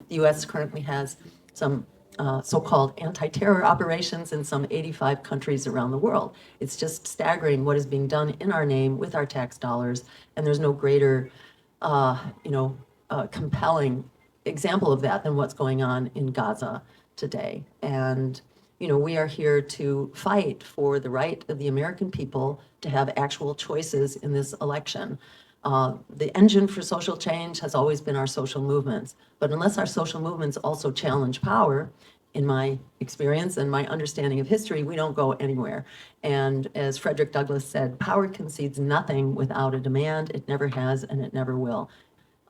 The U.S. currently has some so-called anti-terror operations in some 85 countries around the world. It's just staggering what is being done in our name with our tax dollars, and there's no greater, compelling example of that than what's going on in Gaza today. And we are here to fight for the right of the American people to have actual choices in this election. The engine for social change has always been our social movements, but unless our social movements also challenge power, in my experience and my understanding of history, we don't go anywhere. And as Frederick Douglass said, power concedes nothing without a demand. It never has, and it never will.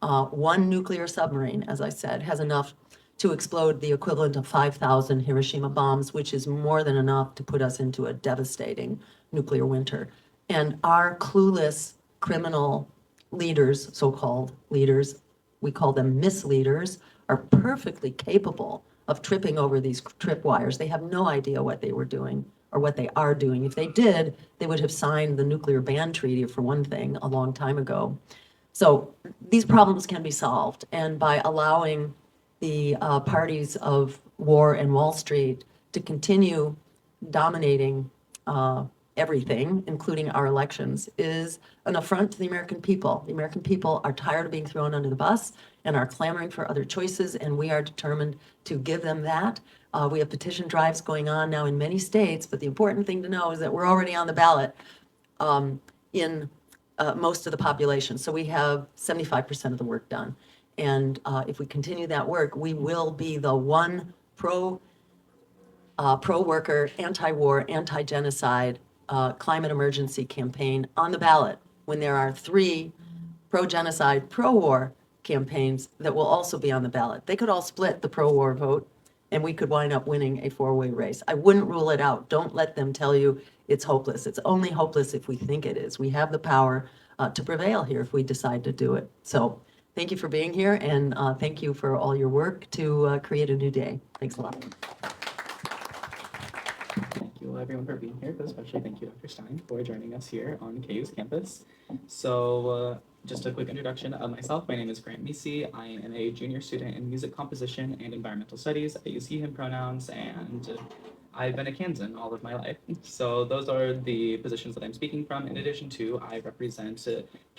One nuclear submarine, as I said, has enough to explode the equivalent of 5,000 Hiroshima bombs, which is more than enough to put us into a devastating nuclear winter. And our clueless criminal leaders, so-called leaders, we call them misleaders, are perfectly capable of tripping over these tripwires. They have no idea what they were doing or what they are doing. If they did, they would have signed the nuclear ban treaty, for one thing, a long time ago. So these problems can be solved, and by allowing the parties of war and Wall Street to continue dominating everything, including our elections, is an affront to the American people. The American people are tired of being thrown under the bus and are clamoring for other choices, and we are determined to give them that. We have petition drives going on now in many states, but the important thing to know is that we're already on the ballot in most of the population. So we have 75% of the work done. And if we continue that work, we will be the one pro-worker, anti-war, anti-genocide climate emergency campaign on the ballot, when there are 3 pro-genocide, pro-war campaigns that will also be on the ballot. They could all split the pro-war vote, and we could wind up winning a 4-way race. I wouldn't rule it out. Don't let them tell you it's hopeless. It's only hopeless if we think it is. We have the power to prevail here if we decide to do it. So thank you for being here, and thank you for all your work to create a new day. Thanks a lot. Thank you everyone for being here, but especially thank you, Dr. Stein, for joining us here on KU's campus. So just a quick introduction of myself. My name is Grant Misi. I am a junior student in music composition and environmental studies. I use he, him pronouns, and I've been a Kansan all of my life. So those are the positions that I'm speaking from. In addition to, I represent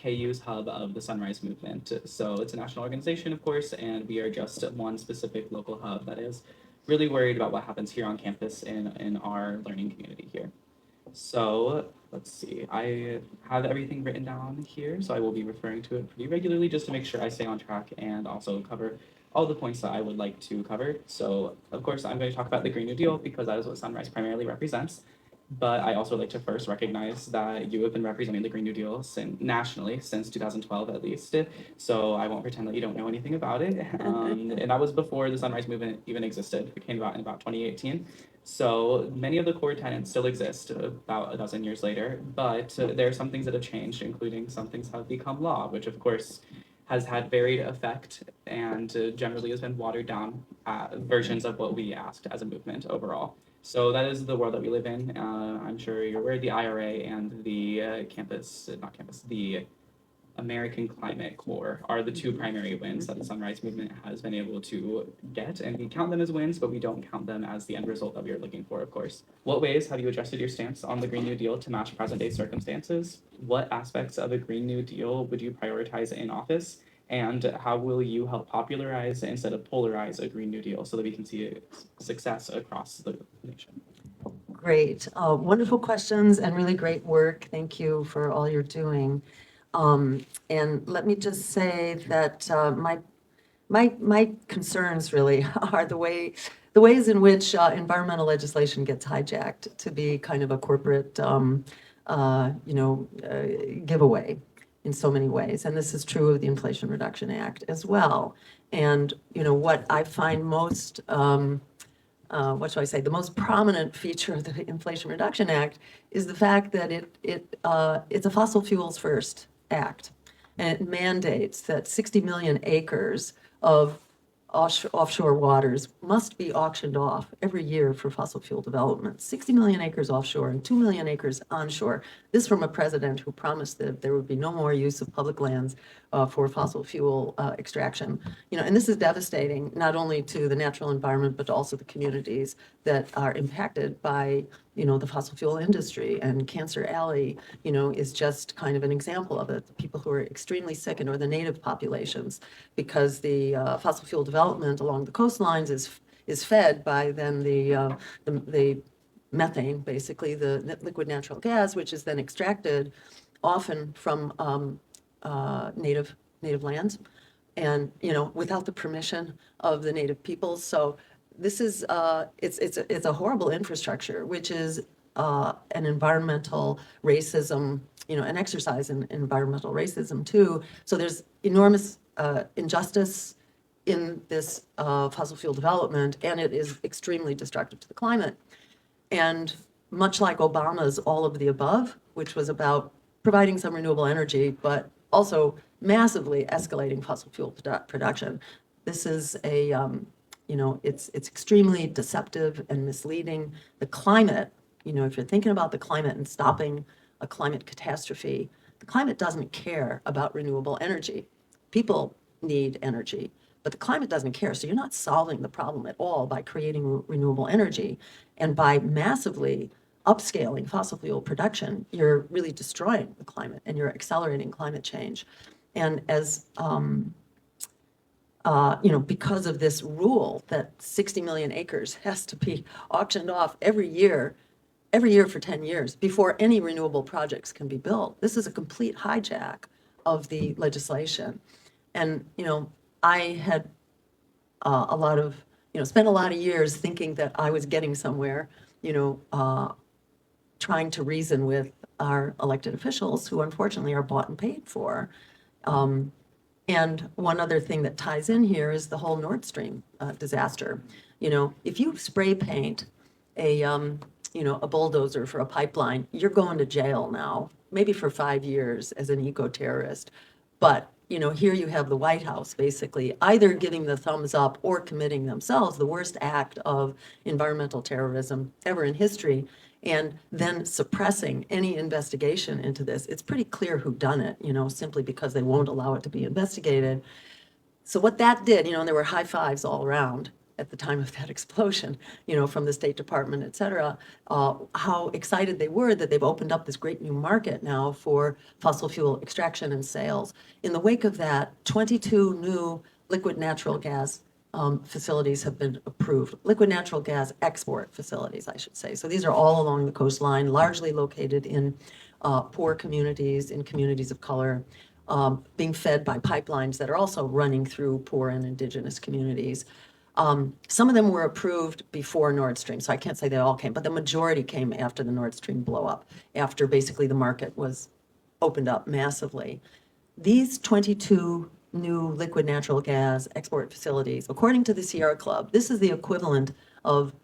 KU's hub of the Sunrise Movement. So it's a national organization, of course, and we are just one specific local hub that is really worried about what happens here on campus in our learning community here. So let's see, I have everything written down here, so I will be referring to it pretty regularly just to make sure I stay on track and also cover all the points that I would like to cover. So of course, I'm going to talk about the Green New Deal because that is what Sunrise primarily represents. But I also like to first recognize that you have been representing the Green New Deal nationally since 2012 at least. So I won't pretend that you don't know anything about it. And that was before the Sunrise Movement even existed. It came about in about 2018. So many of the core tenets still exist about a dozen years later, but there are some things that have changed, including some things have become law, which of course has had varied effect and generally has been watered down versions of what we asked as a movement overall. So that is the world that we live in. I'm sure you're aware the IRA and the the American Climate Corps are the 2 primary wins that the Sunrise Movement has been able to get. And we count them as wins, but we don't count them as the end result that we are looking for, of course. What ways have you adjusted your stance on the Green New Deal to match present day circumstances? What aspects of a Green New Deal would you prioritize in office? And how will you help popularize instead of polarize a Green New Deal so that we can see success across the nation? Great. Wonderful questions and really great work. Thank you for all you're doing. And let me just say that my concerns really are the ways in which environmental legislation gets hijacked to be kind of a corporate giveaway in so many ways. And this is true of the Inflation Reduction Act as well. And what I find most the most prominent feature of the Inflation Reduction Act is the fact that it's a fossil fuels first act. And it mandates that 60 million acres of offshore waters must be auctioned off every year for fossil fuel development. 60 million acres offshore and 2 million acres onshore. This from a president who promised that there would be no more use of public lands for fossil fuel extraction. And this is devastating, not only to the natural environment, but also the communities that are impacted by, the fossil fuel industry. And Cancer Alley, is just kind of an example of it. The people who are extremely sick or the native populations, because the fossil fuel development along the coastlines is fed by then the methane, basically the liquid natural gas, which is then extracted often from native lands, and without the permission of the native peoples. So this is it's a horrible infrastructure, which is an environmental racism, an exercise in environmental racism too. So there's enormous injustice in this fossil fuel development, and it is extremely destructive to the climate. And much like Obama's all of the above, which was about providing some renewable energy, but also massively escalating fossil fuel production, this is it's extremely deceptive and misleading. The climate, if you're thinking about the climate and stopping a climate catastrophe, the climate doesn't care about renewable energy. People need energy, but the climate doesn't care. So you're not solving the problem at all by creating renewable energy. And by massively upscaling fossil fuel production, you're really destroying the climate and you're accelerating climate change. And as, because of this rule that 60 million acres has to be auctioned off every year for 10 years before any renewable projects can be built, this is a complete hijack of the legislation. And, I had spent a lot of years thinking that I was getting somewhere, trying to reason with our elected officials who unfortunately are bought and paid for. And one other thing that ties in here is the whole Nord Stream disaster. If you spray paint a bulldozer for a pipeline, you're going to jail now, maybe for 5 years as an eco-terrorist. But here you have the White House basically either giving the thumbs up or committing themselves the worst act of environmental terrorism ever in history, and then suppressing any investigation into this. It's pretty clear who done it, simply because they won't allow it to be investigated. So what that did, and there were high fives all around at the time of that explosion, from the State Department, et cetera, how excited they were that they've opened up this great new market now for fossil fuel extraction and sales. In the wake of that, 22 new liquid natural gas facilities have been approved. Liquid natural gas export facilities, I should say. So these are all along the coastline, largely located in poor communities, in communities of color, being fed by pipelines that are also running through poor and indigenous communities. Some of them were approved before Nord Stream, so I can't say they all came, but the majority came after the Nord Stream blow up, after basically the market was opened up massively. These 22 new liquid natural gas export facilities, according to the Sierra Club, this is the equivalent of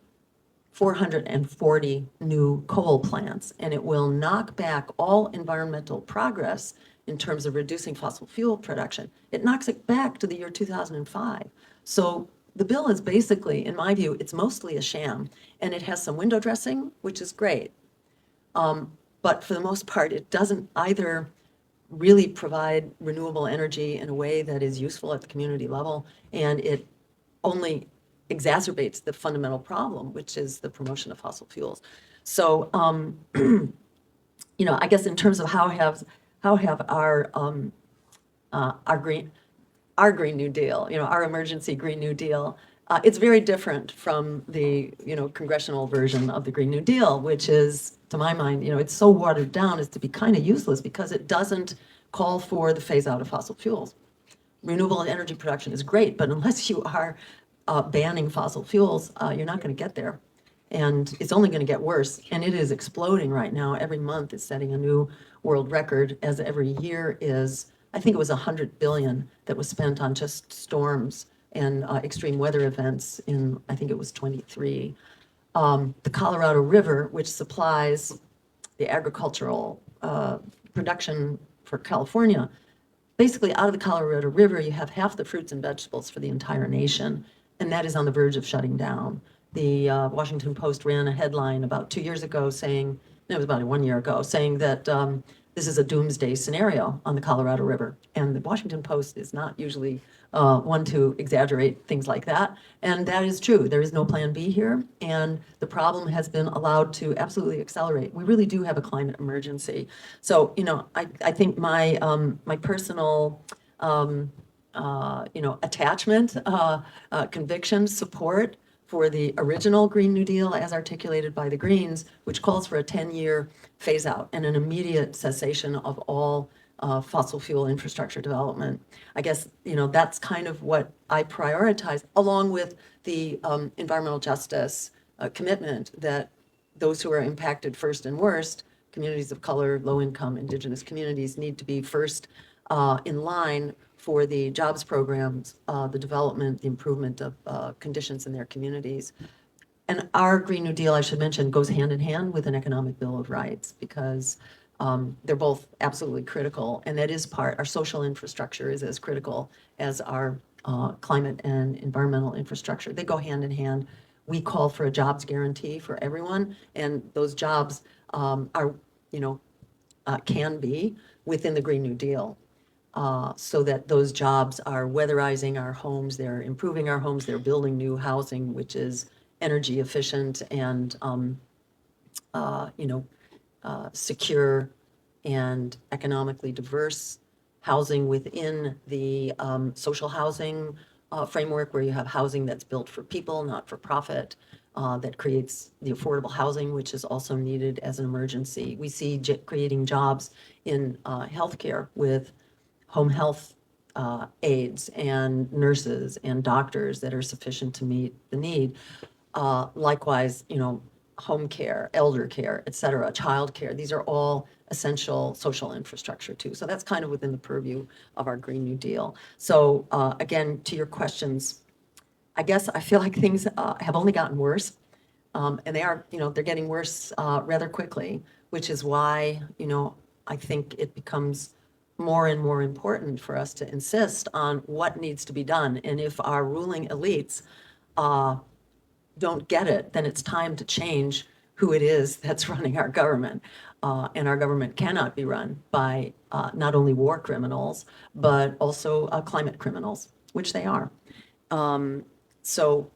440 new coal plants, and it will knock back all environmental progress in terms of reducing fossil fuel production. It knocks it back to the year 2005. So the bill is basically, in my view, it's mostly a sham, and it has some window dressing, which is great. But for the most part, it doesn't either really provide renewable energy in a way that is useful at the community level, and it only exacerbates the fundamental problem, which is the promotion of fossil fuels. So, I guess in terms of how have our Green New Deal, our emergency Green New Deal, it's very different from the, congressional version of the Green New Deal, which is, to my mind, it's so watered down as to be kind of useless because it doesn't call for the phase out of fossil fuels. Renewable energy production is great, but unless you are banning fossil fuels, you're not going to get there. And it's only going to get worse. And it is exploding right now. Every month it's setting a new world record, as every year is. I think it was $100 billion that was spent on just storms and extreme weather events in, I think it was 23. The Colorado River, which supplies the agricultural production for California, basically out of the Colorado River, you have half the fruits and vegetables for the entire nation, and that is on the verge of shutting down. The Washington Post ran a headline about 2 years ago saying, it was about 1 year ago, saying that this is a doomsday scenario on the Colorado River. And the Washington Post is not usually one to exaggerate things like that. And that is true. There is no plan B here. And the problem has been allowed to absolutely accelerate. We really do have a climate emergency. So, I think my personal attachment, conviction, support for the original Green New Deal as articulated by the Greens, which calls for a 10-year phase out and an immediate cessation of all fossil fuel infrastructure development. I guess, that's kind of what I prioritize, along with the environmental justice commitment that those who are impacted first and worst, communities of color, low-income, indigenous communities, need to be first in line for the jobs programs, the development, the improvement of conditions in their communities. And our Green New Deal, I should mention, goes hand in hand with an economic Bill of Rights, because they're both absolutely critical. And that is our social infrastructure is as critical as our climate and environmental infrastructure. They go hand in hand. We call for a jobs guarantee for everyone, and those jobs can be within the Green New Deal. So that those jobs are weatherizing our homes, they're improving our homes, they're building new housing, which is energy efficient and, secure and economically diverse housing within the social housing framework, where you have housing that's built for people, not for profit, that creates the affordable housing, which is also needed as an emergency. We see creating jobs in healthcare with home health aides and nurses and doctors that are sufficient to meet the need. Likewise, home care, elder care, et cetera, child care. These are all essential social infrastructure too. So that's kind of within the purview of our Green New Deal. So again, to your questions, I guess I feel like things have only gotten worse. And they're getting worse rather quickly, which is why, I think it becomes more and more important for us to insist on what needs to be done. And if our ruling elites don't get it, then it's time to change who it is that's running our government. And our government cannot be run by not only war criminals, but also climate criminals, which they are. So,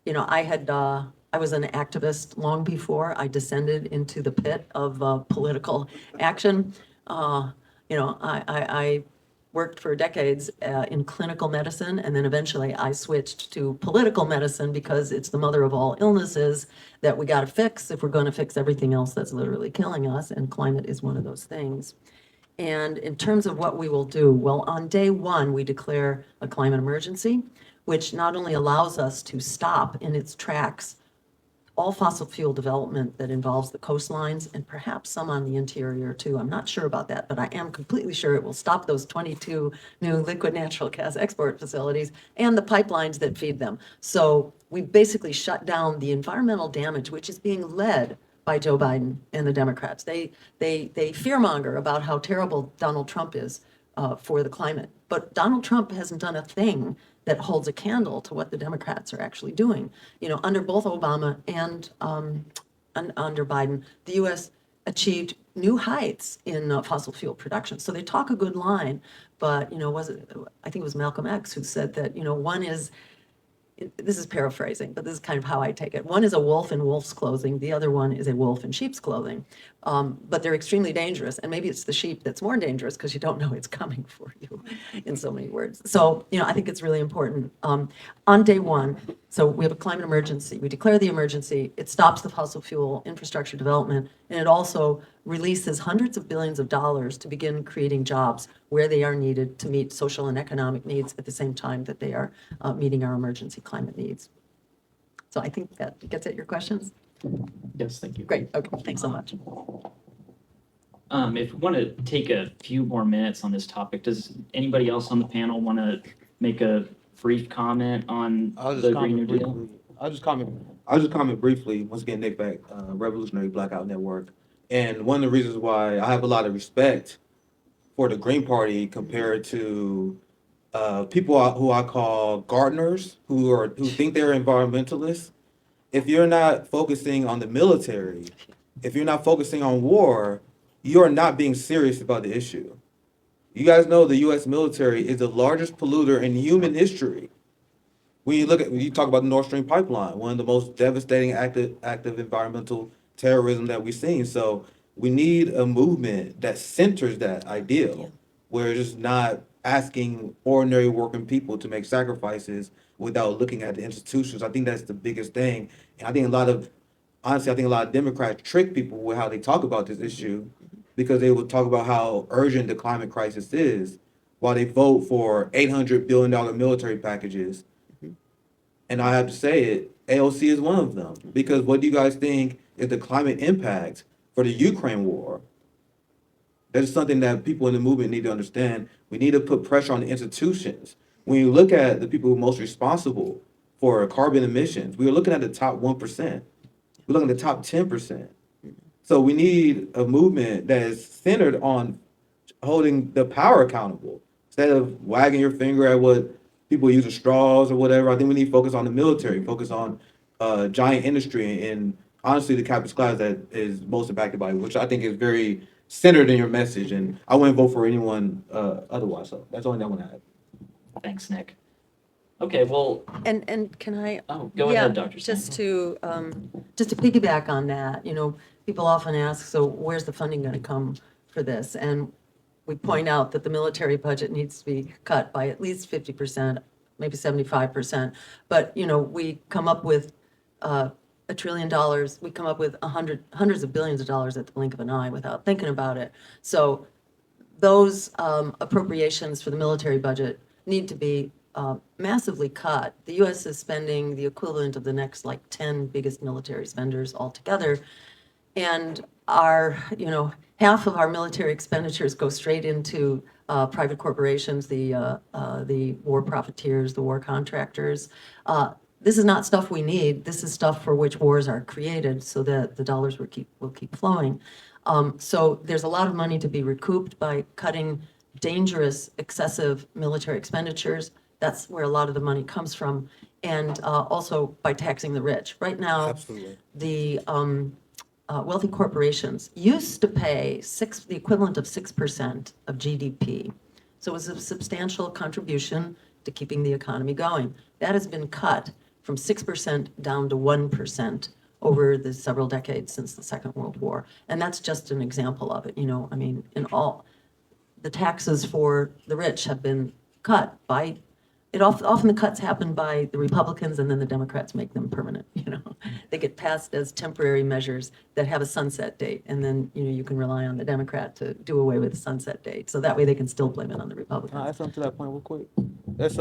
I was an activist long before I descended into the pit of political action. I worked for decades in clinical medicine, and then eventually I switched to political medicine because it's the mother of all illnesses that we got to fix if we're going to fix everything else that's literally killing us, and climate is one of those things. And in terms of what we will do, well, on day one, we declare a climate emergency, which not only allows us to stop in its tracks all fossil fuel development that involves the coastlines and perhaps some on the interior too. I'm not sure about that, but I am completely sure it will stop those 22 new liquid natural gas export facilities and the pipelines that feed them. So we basically shut down the environmental damage, which is being led by Joe Biden and the Democrats. They fearmonger about how terrible Donald Trump is for the climate. But Donald Trump hasn't done a thing that holds a candle to what the Democrats are actually doing. Under both Obama and under Biden, the U.S. achieved new heights in fossil fuel production. So they talk a good line, but I think it was Malcolm X who said that one is, this is paraphrasing, but this is kind of how I take it. One is a wolf in wolf's clothing. The other one is a wolf in sheep's clothing. But they're extremely dangerous. And maybe it's the sheep that's more dangerous because you don't know it's coming for you in so many words. So, I think it's really important. On day one, so we have a climate emergency. We declare the emergency. It stops the fossil fuel infrastructure development. And it also releases hundreds of billions of dollars to begin creating jobs where they are needed to meet social and economic needs at the same time that they are meeting our emergency climate needs. So I think that gets at your questions. Yes, thank you. Great. Okay. Thanks so much. If we want to take a few more minutes on this topic, does anybody else on the panel want to make a brief comment on the Green New Deal? I'll just comment briefly. Once again, Nick back, Revolutionary Blackout Network. And one of the reasons why I have a lot of respect for the Green Party compared to people who I call gardeners, who think they're environmentalists. If you're not focusing on the military, if you're not focusing on war, you are not being serious about the issue. You guys know the U.S. military is the largest polluter in human history. When you talk about the Nord Stream pipeline, one of the most devastating active environmental terrorism that we've seen. So we need a movement that centers that ideal, where it's just not asking ordinary working people to make sacrifices without looking at the institutions. I think that's the biggest thing. And honestly, I think a lot of Democrats trick people with how they talk about this issue because they will talk about how urgent the climate crisis is while they vote for $800 billion military packages. And I have to say it, AOC is one of them. Because what do you guys think is the climate impact for the Ukraine war? That is something that people in the movement need to understand. We need to put pressure on the institutions. When you look at the people who are most responsible for carbon emissions, we are looking at the top 1%. We're looking at the top 10%. So we need a movement that is centered on holding the power accountable instead of wagging your finger at what people using straws or whatever. I think we need to focus on the military, focus on giant industry and honestly the capitalist class that is most impacted by it, which I think is very centered in your message. And I wouldn't vote for anyone otherwise. So that's the only thing I want to add. Thanks, Nick. Okay, well, And can I? go ahead, Dr. Stein. Just to piggyback on that, people often ask, so where's the funding going to come for this? And we point out that the military budget needs to be cut by at least 50%, maybe 75%. But, we come up with $1 trillion. We come up with hundreds of billions of dollars at the blink of an eye without thinking about it. So those appropriations for the military budget need to be massively cut. The U.S. is spending the equivalent of the next 10 biggest military spenders altogether. And half of our military expenditures go straight into private corporations, the war profiteers, the war contractors. This is not stuff we need. This is stuff for which wars are created so that the dollars will keep flowing. So there's a lot of money to be recouped by cutting dangerous, excessive military expenditures. That's where a lot of the money comes from. And also by taxing the rich. Right now, Absolutely. the wealthy corporations used to pay the equivalent of 6% of GDP. So it was a substantial contribution to keeping the economy going. That has been cut from 6% down to 1% over the several decades since the Second World War. And that's just an example of it. The taxes for the rich have been cut by, often the cuts happen by the Republicans and then the Democrats make them permanent, They get passed as temporary measures that have a sunset date. And then, you can rely on the Democrat to do away with the sunset date. So that way they can still blame it on the Can I Republicans. add something to that point real quick? That's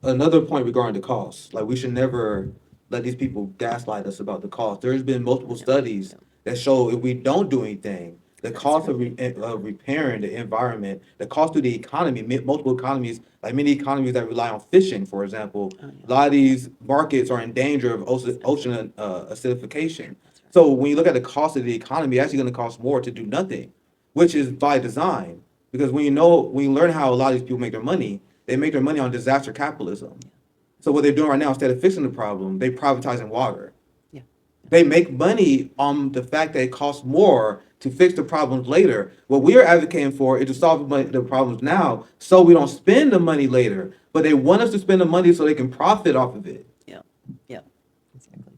another point regarding the cost. We should never let these people gaslight us about the cost. There's been multiple studies that show if we don't do anything, the cost of repairing the environment, the cost to the economy, multiple economies, like many economies that rely on fishing, for example, a lot of these markets are in danger of ocean acidification. So when you look at the cost of the economy, it's actually going to cost more to do nothing, which is by design. Because when you learn how a lot of these people make their money, they make their money on disaster capitalism. So what they're doing right now, instead of fixing the problem, they privatizing water. Yeah. They make money on the fact that it costs more to fix the problems later. What we are advocating for is to solve the problems now so we don't spend the money later. But they want us to spend the money so they can profit off of it. Yeah, exactly.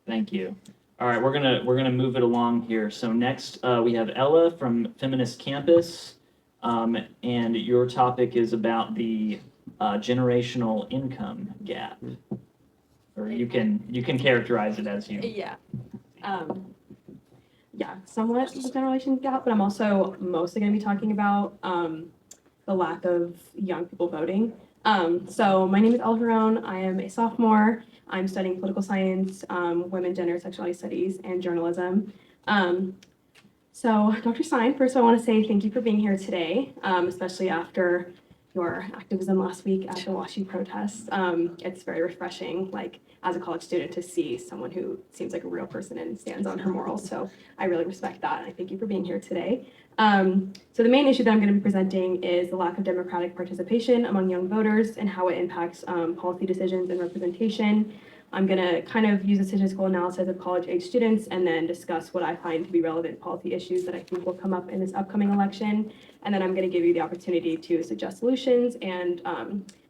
Thank you. All right, we're gonna move it along here. So next, we have Ella from Feminist Campus, and your topic is about the generational income gap, or you can characterize it as you. Yeah. Somewhat the generation gap, but I'm also mostly going to be talking about the lack of young people voting. So my name is Ella Huron. I am a sophomore. I'm studying political science, women, gender, sexuality studies, and journalism. So Dr. Stein, first I want to say thank you for being here today, especially after your activism last week at the WashU protests. It's very refreshing, as a college student, to see someone who seems like a real person and stands on her morals. So I really respect that, and I thank you for being here today. So the main issue that I'm going to be presenting is the lack of democratic participation among young voters and how it impacts policy decisions and representation. I'm going to kind of use a statistical analysis of college-age students and then discuss what I find to be relevant policy issues that I think will come up in this upcoming election. And then I'm going to give you the opportunity to suggest solutions and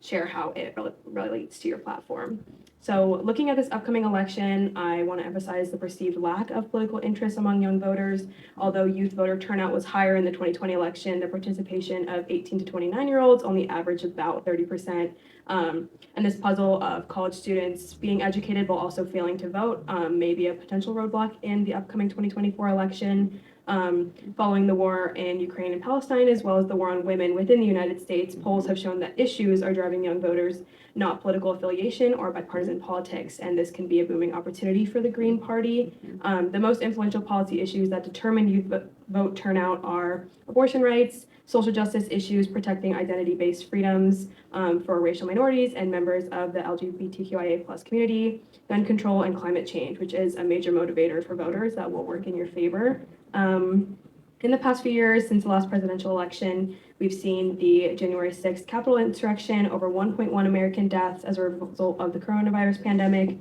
share how it relates to your platform. So looking at this upcoming election, I want to emphasize the perceived lack of political interest among young voters. Although youth voter turnout was higher in the 2020 election, the participation of 18 to 29-year-olds only averaged about 30%. And this puzzle of college students being educated while also failing to vote may be a potential roadblock in the upcoming 2024 election. Following the war in Ukraine and Palestine, as well as the war on women within the United States, polls have shown that issues are driving young voters, not political affiliation or bipartisan politics, and this can be a booming opportunity for the Green Party. The most influential policy issues that determine youth vote turnout are abortion rights, social justice issues, protecting identity-based freedoms for racial minorities and members of the LGBTQIA+ community, gun control, and climate change, which is a major motivator for voters that will work in your favor. In the past few years, since the last presidential election, we've seen the January 6th Capitol insurrection, over 1.1 American deaths as a result of the coronavirus pandemic,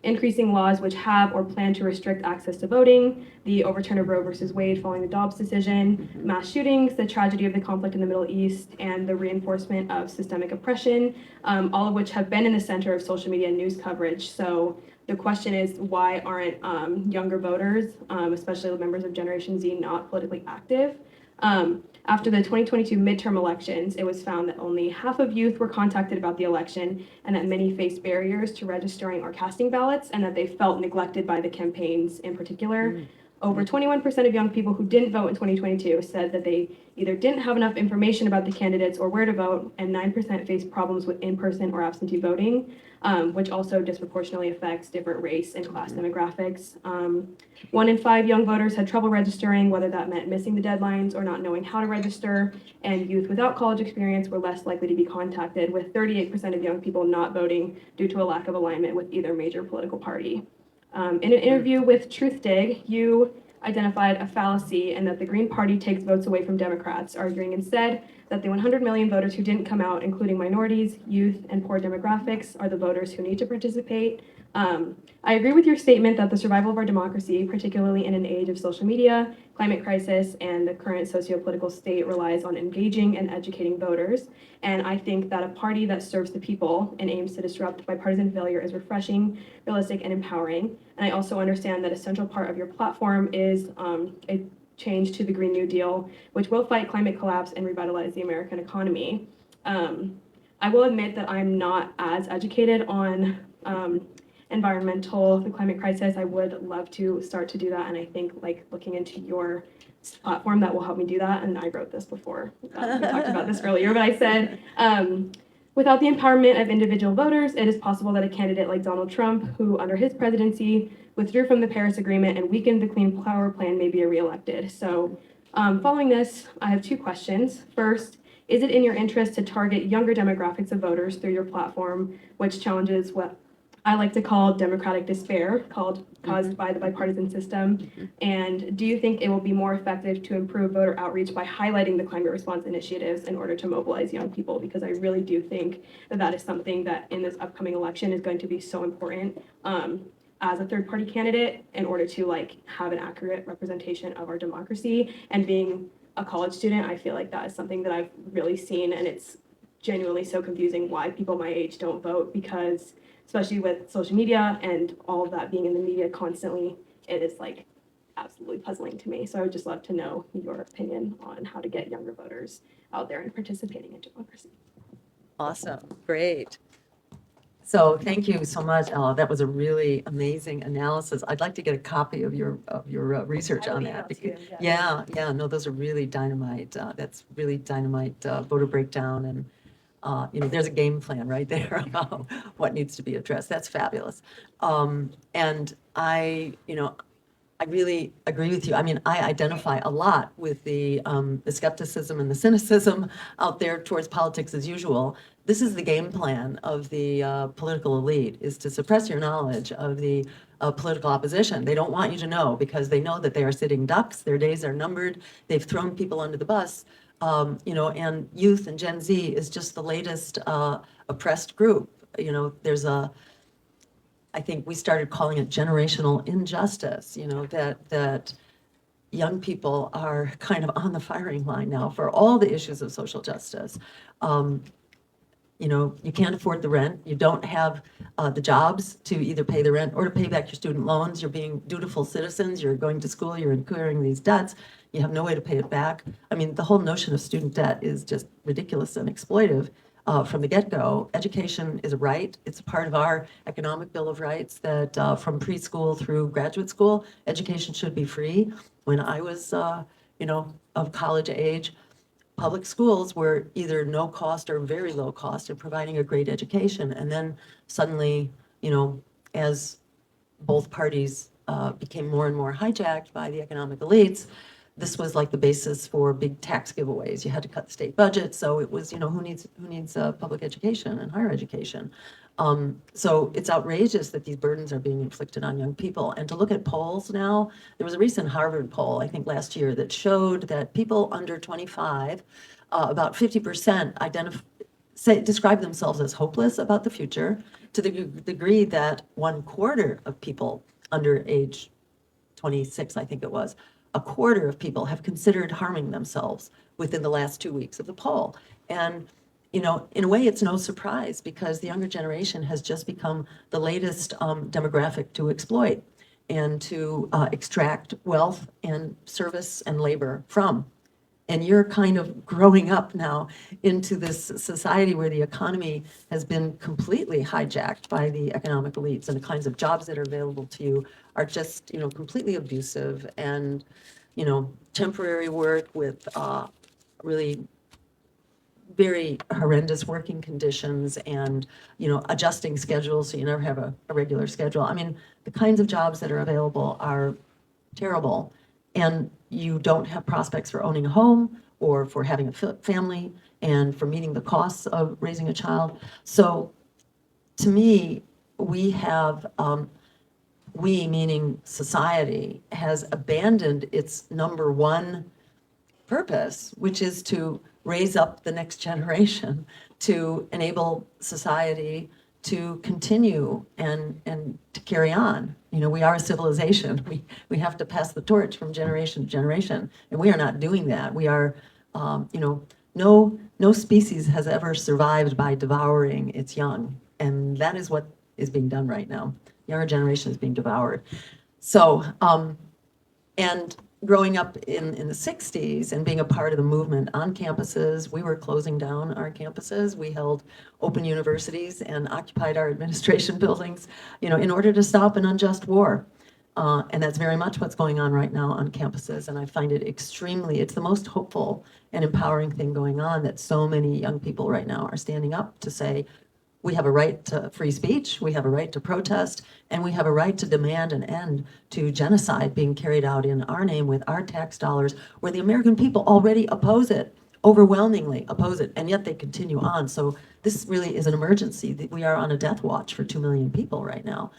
increasing laws which have or plan to restrict access to voting, the overturn of Roe versus Wade following the Dobbs decision, mass shootings, the tragedy of the conflict in the Middle East, and the reinforcement of systemic oppression, all of which have been in the center of social media and news coverage. So the question is, why aren't younger voters, especially members of Generation Z, not politically active? After the 2022 midterm elections, it was found that only half of youth were contacted about the election and that many faced barriers to registering or casting ballots and that they felt neglected by the campaigns in particular. Over 21% of young people who didn't vote in 2022 said that they either didn't have enough information about the candidates or where to vote, and 9% faced problems with in-person or absentee voting, which also disproportionately affects different race and class demographics. 1 in 5 young voters had trouble registering, whether that meant missing the deadlines or not knowing how to register, and youth without college experience were less likely to be contacted, with 38% of young people not voting due to a lack of alignment with either major political party. In an interview with TruthDig, you identified a fallacy in that the Green Party takes votes away from Democrats, arguing instead that the 100 million voters who didn't come out, including minorities, youth, and poor demographics, are the voters who need to participate. I agree with your statement that the survival of our democracy, particularly in an age of social media, climate crisis, and the current socio-political state, relies on engaging and educating voters. And I think that a party that serves the people and aims to disrupt bipartisan failure is refreshing, realistic, and empowering. And I also understand that a central part of your platform is a change to the Green New Deal, which will fight climate collapse and revitalize the American economy. I will admit that I'm not as educated on the climate crisis. I would love to start to do that, and I think like looking into your platform that will help me do that. And I wrote this before. We talked about this earlier, but I said, without the empowerment of individual voters, it is possible that a candidate like Donald Trump, who under his presidency withdrew from the Paris Agreement and weakened the Clean Power Plan, may be reelected. So following this, I have 2 questions. First, is it in your interest to target younger demographics of voters through your platform, which challenges what I like to call democratic despair, caused by the bipartisan system? And do you think it will be more effective to improve voter outreach by highlighting the climate response initiatives in order to mobilize young people? Because I really do think that that is something that in this upcoming election is going to be so important as a third-party candidate in order to like have an accurate representation of our democracy. And being a college student, I feel like that is something that I've really seen, and it's genuinely so confusing why people my age don't vote, because especially with social media and all of that being in the media constantly, it is like absolutely puzzling to me. So I would just love to know your opinion on how to get younger voters out there and participating in democracy. Awesome, great. So thank you so much, Ella. That was a really amazing analysis. I'd like to get a copy of your research on that. Yeah, no, those are really dynamite. That's really dynamite voter breakdown, and there's a game plan right there about what needs to be addressed. That's fabulous. And I really agree with you. I mean, I identify a lot with the skepticism and the cynicism out there towards politics as usual. This is the game plan of the political elite, is to suppress your knowledge of the political opposition. They don't want you to know because they know that they are sitting ducks. Their days are numbered. They've thrown people under the bus. And youth and Gen Z is just the latest oppressed group. There's I think we started calling it generational injustice, that young people are kind of on the firing line now for all the issues of social justice. You can't afford the rent. You don't have the jobs to either pay the rent or to pay back your student loans. You're being dutiful citizens. You're going to school. You're incurring these debts. You have no way to pay it back. I mean, the whole notion of student debt is just ridiculous and exploitive from the get-go. Education is a right. It's a part of our economic Bill of Rights that from preschool through graduate school, education should be free. When I was, of college age, public schools were either no cost or very low cost in providing a great education. And then suddenly, as both parties became more and more hijacked by the economic elites, this was like the basis for big tax giveaways. You had to cut the state budget, so it was, who needs public education and higher education? So it's outrageous that these burdens are being inflicted on young people. And to look at polls now, there was a recent Harvard poll, I think last year, that showed that people under 25, about 50% describe themselves as hopeless about the future, to the degree that 1/4 of people under age 26, I think it was, 1/4 of people have considered harming themselves within the last 2 weeks of the poll. And in a way, it's no surprise because the younger generation has just become the latest demographic to exploit and to extract wealth and service and labor from. And you're kind of growing up now into this society where the economy has been completely hijacked by the economic elites, and the kinds of jobs that are available to you are just, completely abusive and, temporary work with really very horrendous working conditions and, adjusting schedules so you never have a regular schedule. I mean, the kinds of jobs that are available are terrible, and you don't have prospects for owning a home or for having a family and for meeting the costs of raising a child. So to me, we have, we meaning society, has abandoned its number one purpose, which is to raise up the next generation, to enable society to continue and to carry on. We are a civilization. We have to pass the torch from generation to generation, and we are not doing that. We are, no species has ever survived by devouring its young, and that is what is being done right now. The younger generation is being devoured. So, and growing up in the 60s and being a part of the movement on campuses, we were closing down our campuses. We held open universities and occupied our administration buildings, in order to stop an unjust war. And that's very much what's going on right now on campuses. And I find it it's the most hopeful and empowering thing going on, that so many young people right now are standing up to say, we have a right to free speech, we have a right to protest, and we have a right to demand an end to genocide being carried out in our name with our tax dollars, where the American people already oppose it, overwhelmingly oppose it, and yet they continue on. So this really is an emergency. We are on a death watch for 2 million people right now.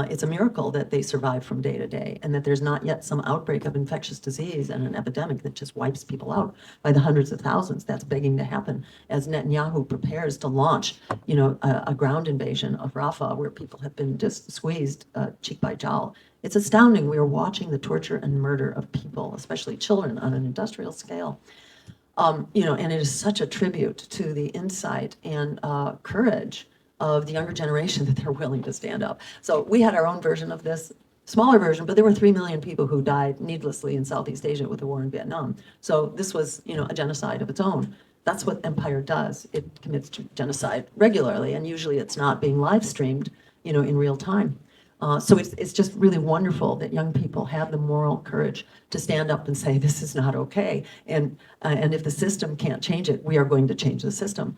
It's a miracle that they survive from day to day, and that there's not yet some outbreak of infectious disease and an epidemic that just wipes people out by the hundreds of thousands. That's begging to happen as Netanyahu prepares to launch, a ground invasion of Rafah, where people have been just squeezed cheek by jowl. It's astounding. We are watching the torture and murder of people, especially children, on an industrial scale. And it is such a tribute to the insight and courage of the younger generation that they're willing to stand up. So we had our own version of this, smaller version, but there were 3 million people who died needlessly in Southeast Asia with the war in Vietnam. So this was, a genocide of its own. That's what empire does. It commits genocide regularly, and usually it's not being live streamed, in real time. So it's just really wonderful that young people have the moral courage to stand up and say, this is not okay. And if the system can't change it, we are going to change the system.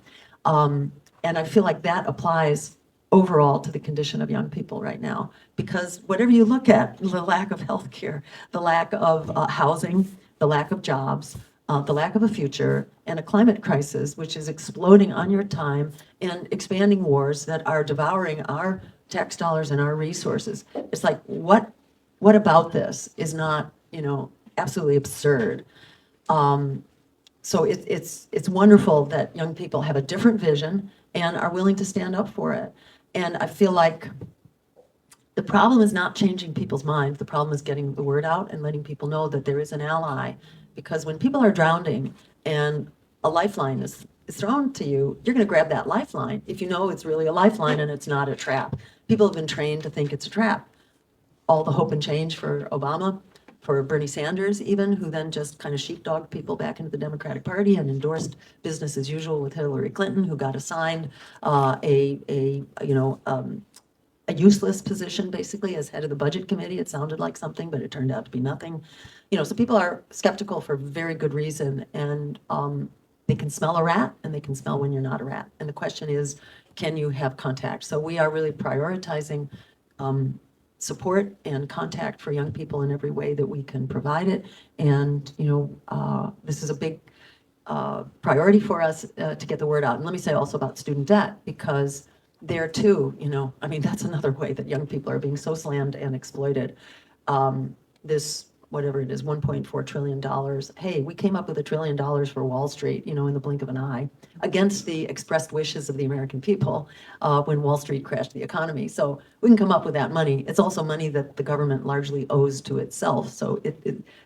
And I feel like that applies overall to the condition of young people right now, because whatever you look at, the lack of healthcare, the lack of housing, the lack of jobs, the lack of a future, and a climate crisis, which is exploding on your time, and expanding wars that are devouring our tax dollars and our resources. It's like, what about this is not, absolutely absurd. So it's wonderful that young people have a different vision and are willing to stand up for it. And I feel like The problem is not changing people's minds. The problem is getting the word out and letting people know that there is an ally. Because when people are drowning and a lifeline is thrown to you, you're going to grab that lifeline if you know it's really a lifeline and it's not a trap. People have been trained to think it's a trap. All the hope and change for Obama, for Bernie Sanders even, who then just kind of sheepdogged people back into the Democratic Party and endorsed business as usual with Hillary Clinton, who got assigned a useless position basically as head of the budget committee. It sounded like something, but it turned out to be nothing. So people are skeptical for very good reason, and they can smell a rat and they can smell when you're not a rat. And the question is, can you have contact? So we are really prioritizing support and contact for young people in every way that we can provide it. And, this is a big priority for us to get the word out. And let me say also about student debt, because there too, that's another way that young people are being so slammed and exploited. This, whatever it is, $1.4 trillion. Hey, we came up with $1 trillion for Wall Street, in the blink of an eye, against the expressed wishes of the American people when Wall Street crashed the economy. So we can come up with that money. It's also money that the government largely owes to itself. So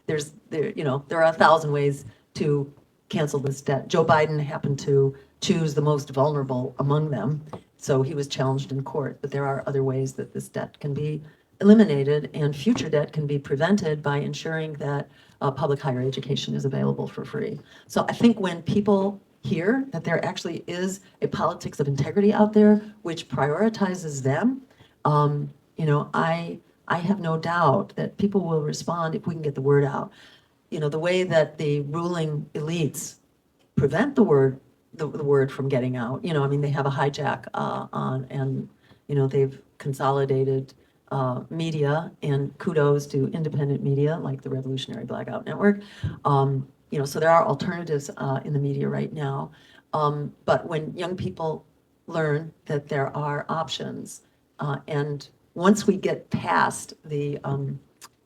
there are 1,000 ways to cancel this debt. Joe Biden happened to choose the most vulnerable among them. So he was challenged in court, but there are other ways that this debt can be eliminated and future debt can be prevented by ensuring that public higher education is available for free. So I think when people hear that there actually is a politics of integrity out there which prioritizes them, I have no doubt that people will respond if we can get the word out. The way that the ruling elites prevent the word from getting out, they have a hijack on, and they've consolidated media, and kudos to independent media like the Revolutionary Blackout Network. So there are alternatives in the media right now. But when young people learn that there are options, and once we get past the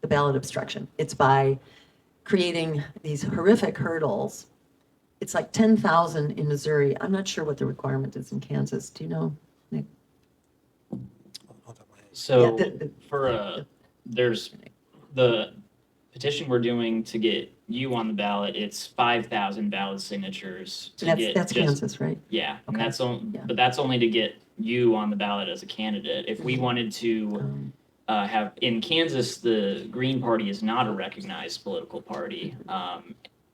ballot obstruction, it's by creating these horrific hurdles. It's like 10,000 in Missouri. I'm not sure what the requirement is in Kansas. Do you know, Nick? So Yeah, there's the petition we're doing to get you on the ballot. It's 5,000 valid signatures to get. That's Kansas, right? Yeah, and Okay. but that's only to get you on the ballot as a candidate. If we wanted to have in Kansas, the Green Party is not a recognized political party.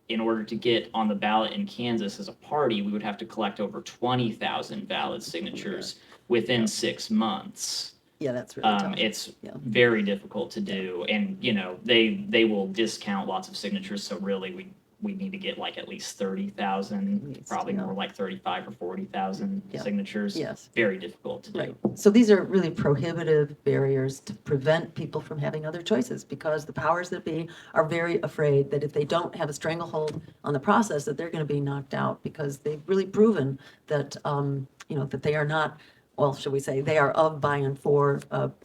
In order to get on the ballot in Kansas as a party, we would have to collect over 20,000 valid signatures within 6 months. Yeah, that's really tough. It's Yeah. very difficult to do, and they will discount lots of signatures. So really, we need to get like at least 30,000, probably more like 35 or 40,000 Yeah. signatures. Yes. Very difficult to do. Right. So these are really prohibitive barriers to prevent people from having other choices, because the powers that be are very afraid that if they don't have a stranglehold on the process, that they're going to be knocked out, because they've really proven that, that they are not, well, should we say, they are of, by, and for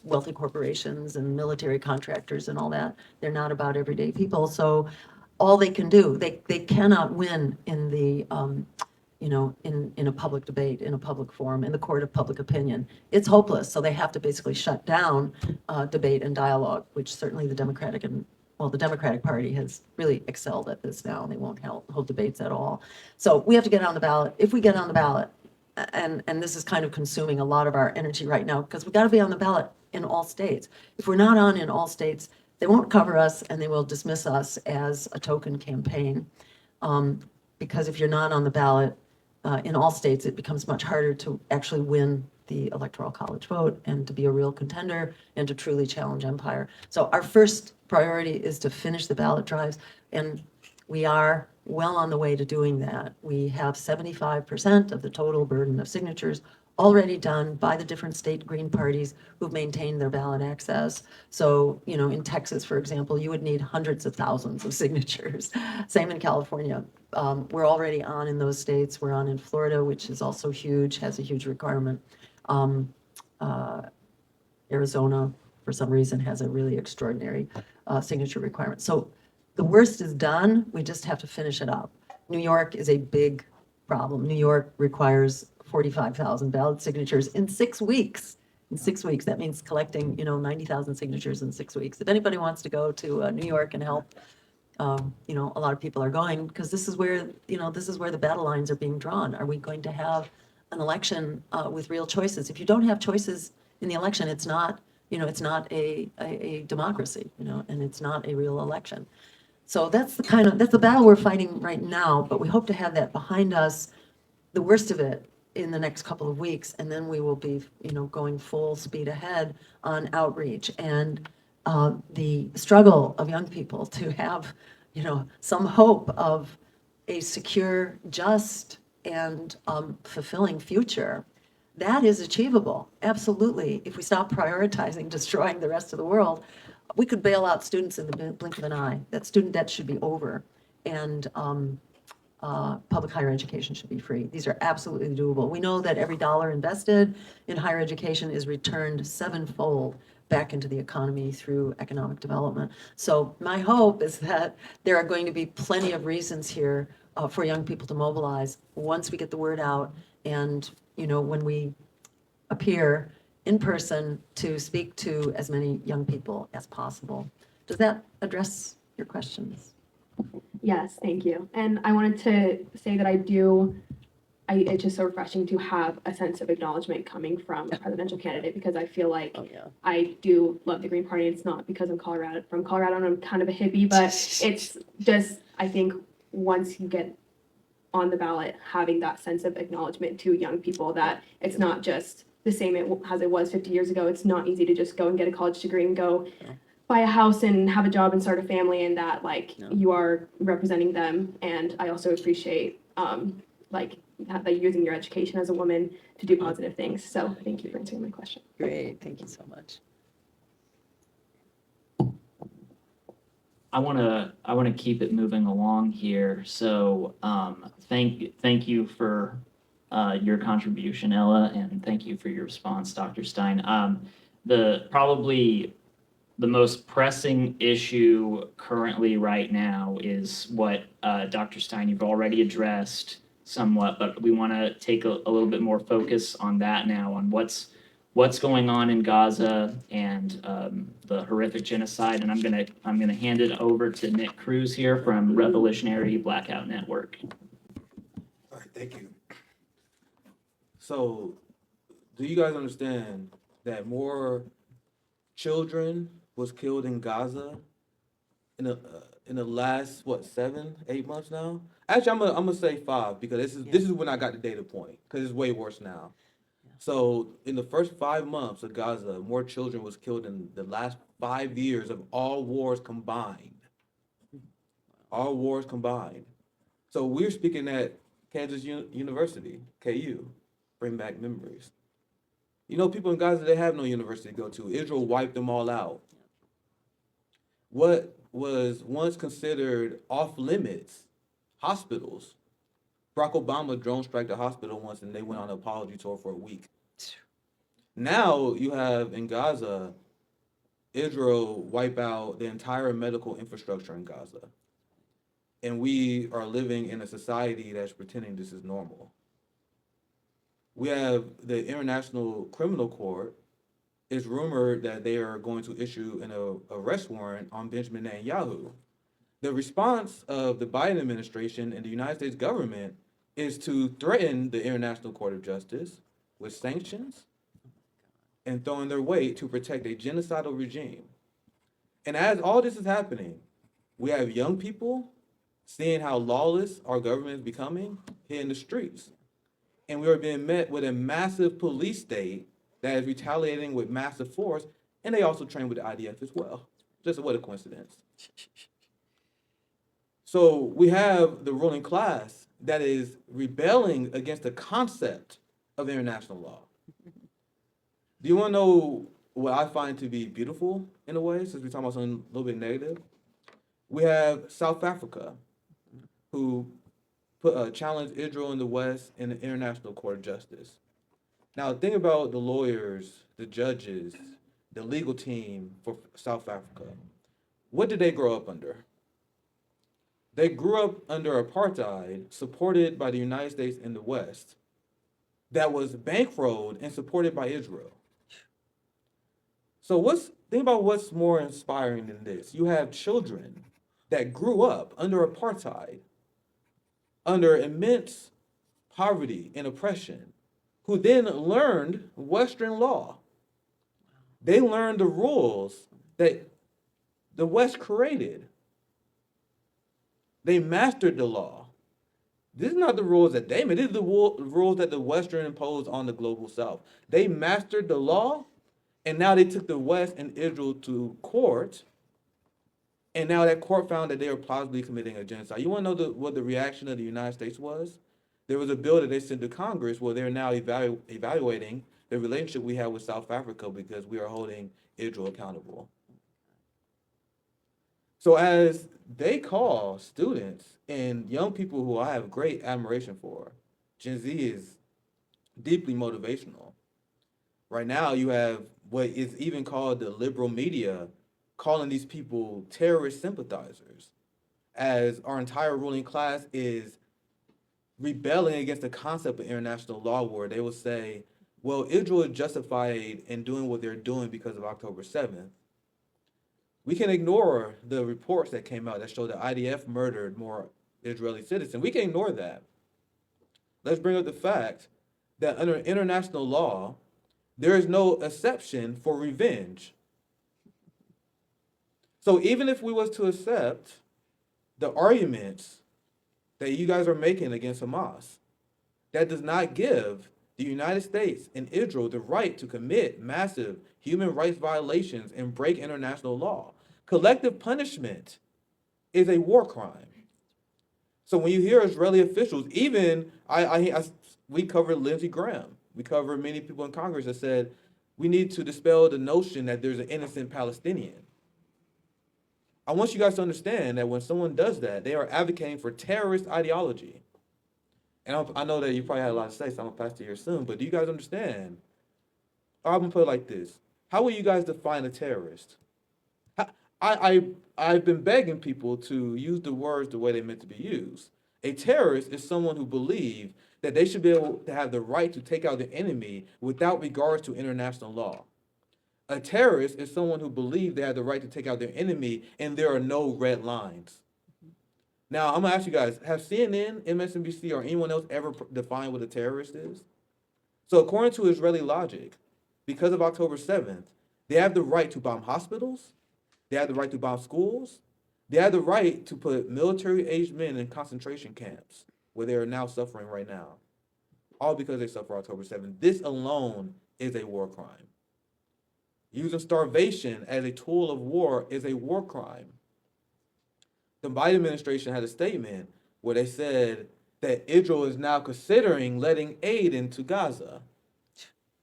wealthy corporations and military contractors and all that. They're not about everyday people. So all they can do, they cannot win in the, in a public debate, in a public forum, in the court of public opinion. It's hopeless. So they have to basically shut down debate and dialogue, which certainly the Democratic Party has really excelled at this now. They won't hold debates at all. So we have to get on the ballot. If we get on the ballot, and this is kind of consuming a lot of our energy right now, because we've got to be on the ballot in all states. If we're not on in all states, they won't cover us and they will dismiss us as a token campaign. Because if you're not on the ballot in all states, it becomes much harder to actually win the Electoral College vote and to be a real contender and to truly challenge empire. So our first priority is to finish the ballot drives, and we are well on the way to doing that. We have 75% of the total burden of signatures already done by the different state Green parties who've maintained their ballot access. So, in Texas, for example, you would need hundreds of thousands of signatures. Same in California. We're already on in those states. We're on in Florida, which is also huge, has a huge requirement. Arizona, for some reason, has a really extraordinary signature requirement. So the worst is done. We just have to finish it up. New York is a big problem. New York requires 45,000 ballot signatures in 6 weeks. in 6 weeks. That means collecting, 90,000 signatures in 6 weeks. If anybody wants to go to New York and help, a lot of people are going, because this is where the battle lines are being drawn. Are we going to have an election with real choices? If you don't have choices in the election, it's not a democracy, and it's not a real election. So that's the battle we're fighting right now, but we hope to have that behind us, the worst of it, in the next couple of weeks, and then we will be, going full speed ahead on outreach and the struggle of young people to have, some hope of a secure, just, and fulfilling future. That is achievable, absolutely. If we stop prioritizing destroying the rest of the world, we could bail out students in the blink of an eye. That student debt should be over, and public higher education should be free. These are absolutely doable. We know that every dollar invested in higher education is returned sevenfold back into the economy through economic development. So my hope is that there are going to be plenty of reasons here for young people to mobilize once we get the word out, and when we appear in person to speak to as many young people as possible. Does that address your questions? Yes, thank you. And I wanted to say that it's just so refreshing to have a sense of acknowledgement coming from a presidential candidate, because I feel like I do love the Green Party. It's not because I'm from Colorado and I'm kind of a hippie, but it's just, I think once you get on the ballot, having that sense of acknowledgement to young people that it's not just the same as it was 50 years ago. It's not easy to just go and get a college degree and go buy a house and have a job and start a family, and that you are representing them. And I also appreciate that you're using your education as a woman to do positive things. So thank you for answering my question. Great, thank you so much. I want to keep it moving along here. So thank you for your contribution, Ella, and thank you for your response, Dr. Stein. Probably the most pressing issue currently right now is what Dr. Stein, you've already addressed somewhat, but we want to take a little bit more focus on that now, on what's going on in Gaza and the horrific genocide. And I'm gonna hand it over to Nick Cruse here from Revolutionary Blackout Network. All right, thank you. So, do you guys understand that more children was killed in Gaza in the last 7, 8 months now? Actually, I'm gonna say 5, because this is when I got the data point, because it's way worse now. So in the first 5 months of Gaza, more children was killed in the last 5 years of all wars combined. All wars combined. So we're speaking at Kansas University, KU, bring back memories. People in Gaza, they have no university to go to. Israel wiped them all out. What was once considered off limits, hospitals. Barack Obama drone strike the hospital once, and they went on an apology tour for a week. Now you have in Gaza, Israel wipe out the entire medical infrastructure in Gaza. And we are living in a society that's pretending this is normal. We have the International Criminal Court. It's rumored that they are going to issue an arrest warrant on Benjamin Netanyahu. The response of the Biden administration and the United States government is to threaten the International Court of Justice with sanctions and throwing their weight to protect a genocidal regime. And as all this is happening, we have young people seeing how lawless our government is becoming, hitting the streets. And we are being met with a massive police state that is retaliating with massive force, and they also train with the IDF as well. Just what a coincidence. So we have the ruling class that is rebelling against the concept of international law. Do you want to know what I find to be beautiful in a way, since we're talking about something a little bit negative? We have South Africa, who challenged Israel in the West in the International Court of Justice. Now, think about the lawyers, the judges, the legal team for South Africa. What did they grow up under? They grew up under apartheid, supported by the United States and the West, that was bankrolled and supported by Israel. So think about what's more inspiring than this. You have children that grew up under apartheid, under immense poverty and oppression, who then learned Western law. They learned the rules that the West created. They mastered the law. This is not the rules that they made. These are the rules that the Western imposed on the global South. They mastered the law, and now they took the West and Israel to court, and now that court found that they were plausibly committing a genocide. You want to know what the reaction of the United States was? There was a bill that they sent to Congress where they're now evaluating the relationship we have with South Africa because we are holding Israel accountable. So as they call students and young people who I have great admiration for, Gen Z is deeply motivational. Right now you have what is even called the liberal media calling these people terrorist sympathizers, as our entire ruling class is rebelling against the concept of international law, where they will say, well, Israel is justified in doing what they're doing because of October 7th. We can ignore the reports that came out that show that IDF murdered more Israeli citizens. We can ignore that. Let's bring up the fact that under international law, there is no exception for revenge. So even if we was to accept the arguments that you guys are making against Hamas, that does not give the United States and Israel the right to commit massive human rights violations and break international law. Collective punishment is a war crime. So when you hear Israeli officials, even we covered Lindsey Graham, we covered many people in Congress that said we need to dispel the notion that there's an innocent Palestinian. I want you guys to understand that when someone does that, they are advocating for terrorist ideology. And I know that you probably had a lot to say, so I'm gonna pass to you soon. But do you guys understand? I'm gonna put it like this: how will you guys define a terrorist? I've been begging people to use the words the way they're meant to be used. A terrorist is someone who believes that they should be able to have the right to take out the enemy without regards to international law. A terrorist is someone who believes they have the right to take out their enemy and there are no red lines. Now, I'm gonna ask you guys, have CNN, MSNBC, or anyone else ever defined what a terrorist is? So according to Israeli logic, because of October 7th, they have the right to bomb hospitals, they have the right to bomb schools, they have the right to put military-aged men in concentration camps where they are now suffering right now, all because they suffer October 7th. This alone is a war crime. Using starvation as a tool of war is a war crime. The Biden administration had a statement where they said that Israel is now considering letting aid into Gaza.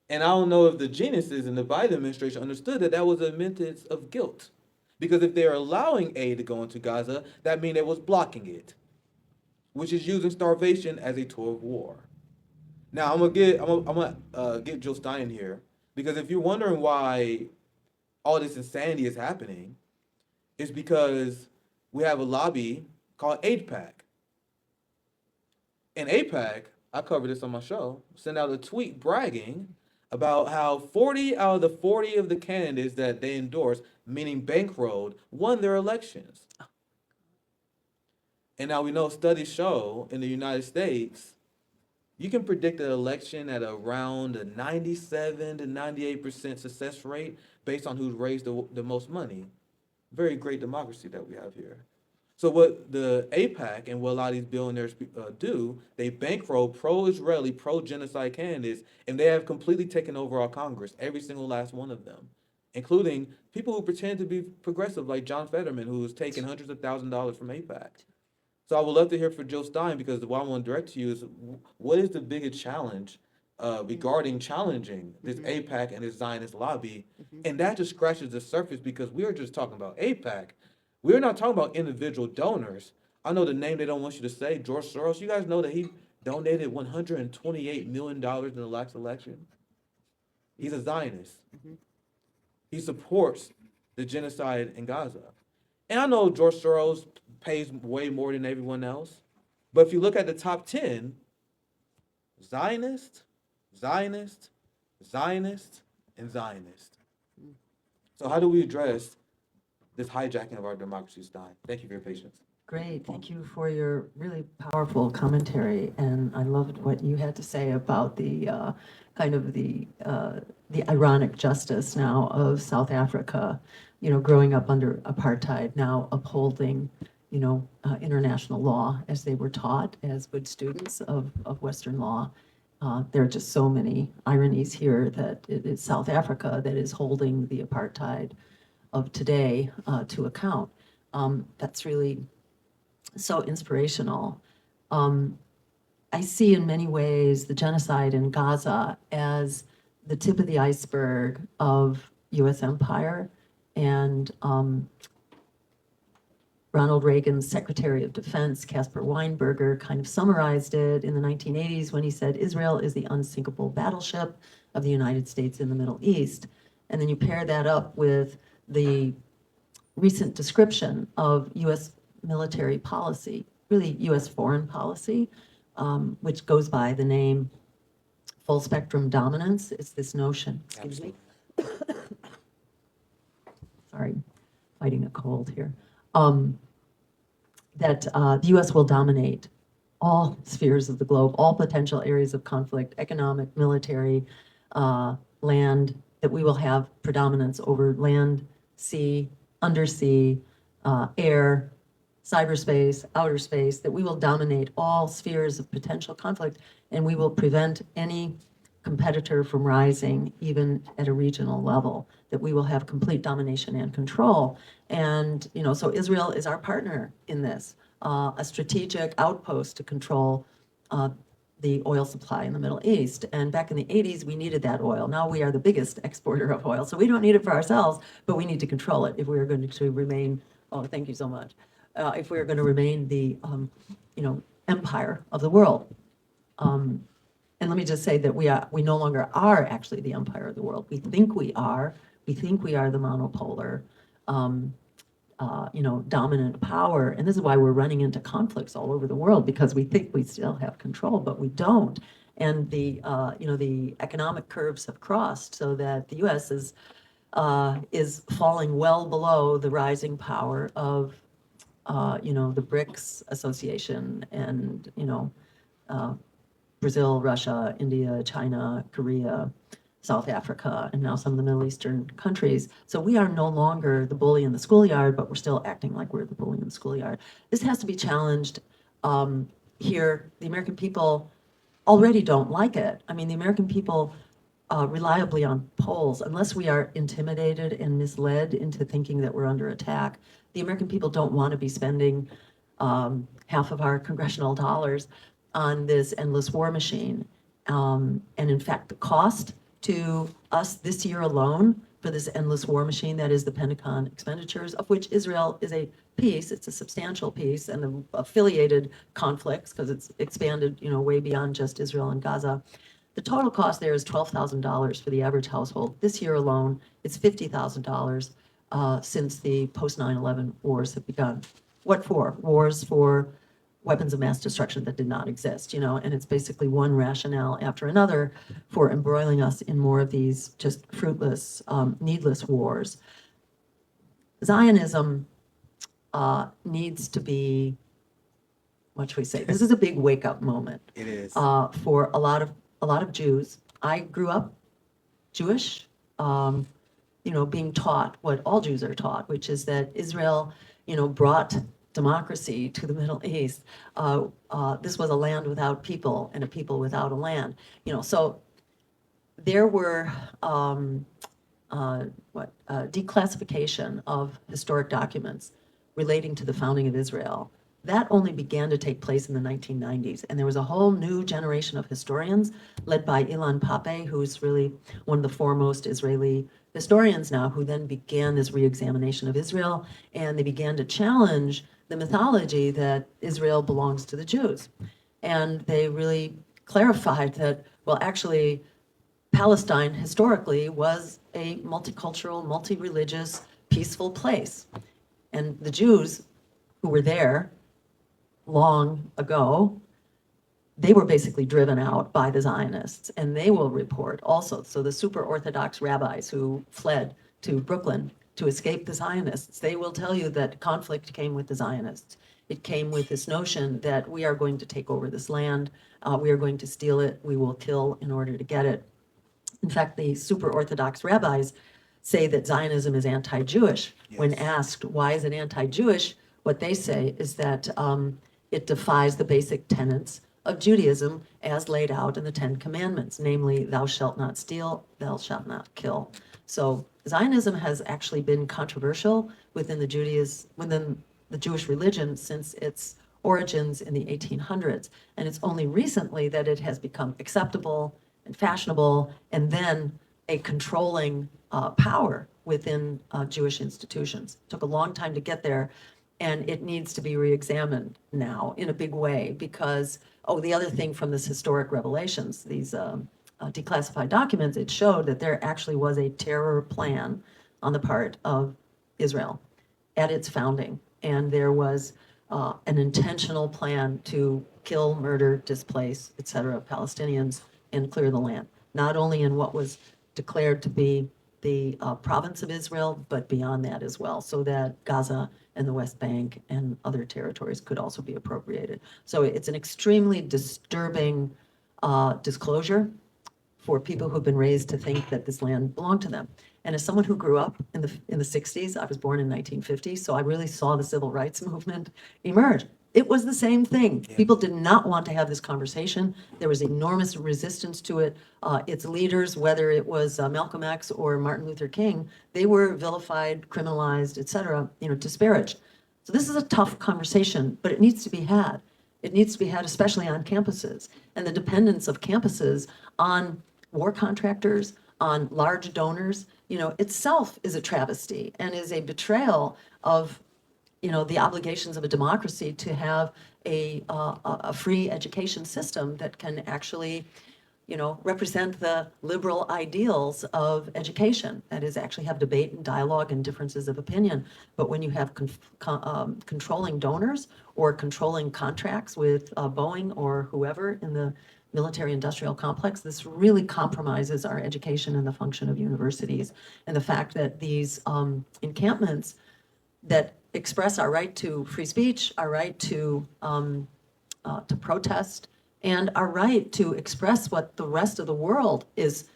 And I don't know if the geniuses in the Biden administration understood that that was a sentence of guilt. Because if they're allowing aid to go into Gaza, that means they was blocking it, which is using starvation as a tool of war. Now I'm gonna get Jill Stein here, because if you're wondering why all this insanity is happening, it's because we have a lobby called AIPAC. And AIPAC, I covered this on my show, sent out a tweet bragging about how 40 out of the 40 of the candidates that they endorsed, meaning bankrolled, won their elections. And now we know studies show in the United States, you can predict an election at around a 97 to 98% success rate based on who's raised the most money. Very great democracy that we have here. So what the AIPAC and what a lot of these billionaires do, they bankroll pro-Israeli, pro-genocide candidates, and they have completely taken over our Congress, every single last one of them, including people who pretend to be progressive, like John Fetterman, who was taking hundreds of thousands of dollars from AIPAC. So I would love to hear from Jill Stein, because what I want to direct to you is, what is the biggest challenge regarding challenging this AIPAC and this Zionist lobby? And that just scratches the surface, because we are just talking about AIPAC. We're not talking about individual donors. I know the name they don't want you to say, George Soros. You guys know that he donated $128 million in the last election? He's a Zionist. He supports the genocide in Gaza. And I know George Soros pays way more than everyone else. But if you look at the top 10, Zionist, Zionist, Zionist, and Zionist. So how do we address this hijacking of our democracy, Stein? Thank you for your patience. Great, thank you for your really powerful commentary, and I loved what you had to say about the kind of the ironic justice now of South Africa, growing up under apartheid, now upholding, international law as they were taught as good students of Western law. There are just so many ironies here that it is South Africa that is holding the apartheid of today to account. That's really so inspirational. I see in many ways the genocide in Gaza as the tip of the iceberg of US empire, and Ronald Reagan's Secretary of Defense, Caspar Weinberger, kind of summarized it in the 1980s when he said, Israel is the unsinkable battleship of the United States in the Middle East. And then you pair that up with the recent description of US military policy, really US foreign policy, which goes by the name full spectrum dominance. It's this notion, excuse me. Sorry, fighting a cold here. That the US will dominate all spheres of the globe, all potential areas of conflict, economic, military, land, that we will have predominance over land, sea, undersea, air, cyberspace, outer space, that we will dominate all spheres of potential conflict, and we will prevent any competitor from rising, even at a regional level, that we will have complete domination and control. And, so Israel is our partner in this, a strategic outpost to control the oil supply in the Middle East. And back in the 80s, we needed that oil. Now we are the biggest exporter of oil. So we don't need it for ourselves, but we need to control it if we are going to remain, oh, thank you so much, if we are going to remain the, empire of the world. And let me just say that we no longer are actually the empire of the world. We think we are. We think we are the monopolar, dominant power. And this is why we're running into conflicts all over the world, because we think we still have control, but we don't. And the economic curves have crossed so that the U.S. is falling well below the rising power of, the BRICS Association and, Brazil, Russia, India, China, Korea, South Africa, and now some of the Middle Eastern countries. So we are no longer the bully in the schoolyard, but we're still acting like we're the bully in the schoolyard. This has to be challenged here. The American people already don't like it. I mean, the American people reliably on polls, unless we are intimidated and misled into thinking that we're under attack, the American people don't want to be spending half of our congressional dollars on this endless war machine. And in fact, the cost to us this year alone for this endless war machine, that is the Pentagon expenditures, of which Israel is a piece, it's a substantial piece, and the affiliated conflicts, because it's expanded, way beyond just Israel and Gaza. The total cost there is $12,000 for the average household. This year alone, it's $50,000 since the post 9/11 wars have begun. What for? Wars for weapons of mass destruction that did not exist, and it's basically one rationale after another for embroiling us in more of these just fruitless, needless wars. Zionism needs to be, what should we say? This is a big wake-up moment. It is. For a lot of Jews. I grew up Jewish, being taught what all Jews are taught, which is that Israel, brought democracy to the Middle East. This was a land without people and a people without a land. So there were declassification of historic documents relating to the founding of Israel. That only began to take place in the 1990s, and there was a whole new generation of historians led by Ilan Pappé, who's really one of the foremost Israeli historians now, who then began this re-examination of Israel, and they began to challenge the mythology that Israel belongs to the Jews. And they really clarified that, well, actually, Palestine historically was a multicultural, multi-religious, peaceful place. And the Jews who were there long ago, they were basically driven out by the Zionists, and they will report also. So the super Orthodox rabbis who fled to Brooklyn to escape the Zionists, they will tell you that conflict came with the Zionists. It came with this notion that we are going to take over this land, we are going to steal it, we will kill in order to get it. In fact, the super Orthodox rabbis say that Zionism is anti-Jewish. When asked why is it anti-Jewish, what they say is that it defies the basic tenets of Judaism as laid out in the Ten Commandments, namely, thou shalt not steal, thou shalt not kill. So Zionism has actually been controversial within the Jewish religion since its origins in the 1800s. And it's only recently that it has become acceptable and fashionable, and then a controlling power within Jewish institutions. It took a long time to get there, and it needs to be re-examined now in a big way because, the other thing from this historic revelations, these declassified documents, it showed that there actually was a terror plan on the part of Israel at its founding. And there was an intentional plan to kill, murder, displace, etc., Palestinians and clear the land, not only in what was declared to be the province of Israel, but beyond that as well, so that Gaza and the West Bank and other territories could also be appropriated. So it's an extremely disturbing disclosure for people who've been raised to think that this land belonged to them. And as someone who grew up in the 60s, I was born in 1950, so I really saw the civil rights movement emerge. It was the same thing. People did not want to have this conversation. There was enormous resistance to it. Its leaders, whether it was Malcolm X or Martin Luther King, they were vilified, criminalized, et cetera, disparaged. So this is a tough conversation, but it needs to be had. It needs to be had, especially on campuses. And the dependence of campuses on war contractors, on large donors, itself is a travesty and is a betrayal of the obligations of a democracy to have a free education system that can actually, represent the liberal ideals of education. That is, actually have debate and dialogue and differences of opinion. But when you have controlling donors or controlling contracts with Boeing or whoever in the military-industrial complex, this really compromises our education and the function of universities. And the fact that these encampments that express our right to free speech, our right to protest, and our right to express what the rest of the world is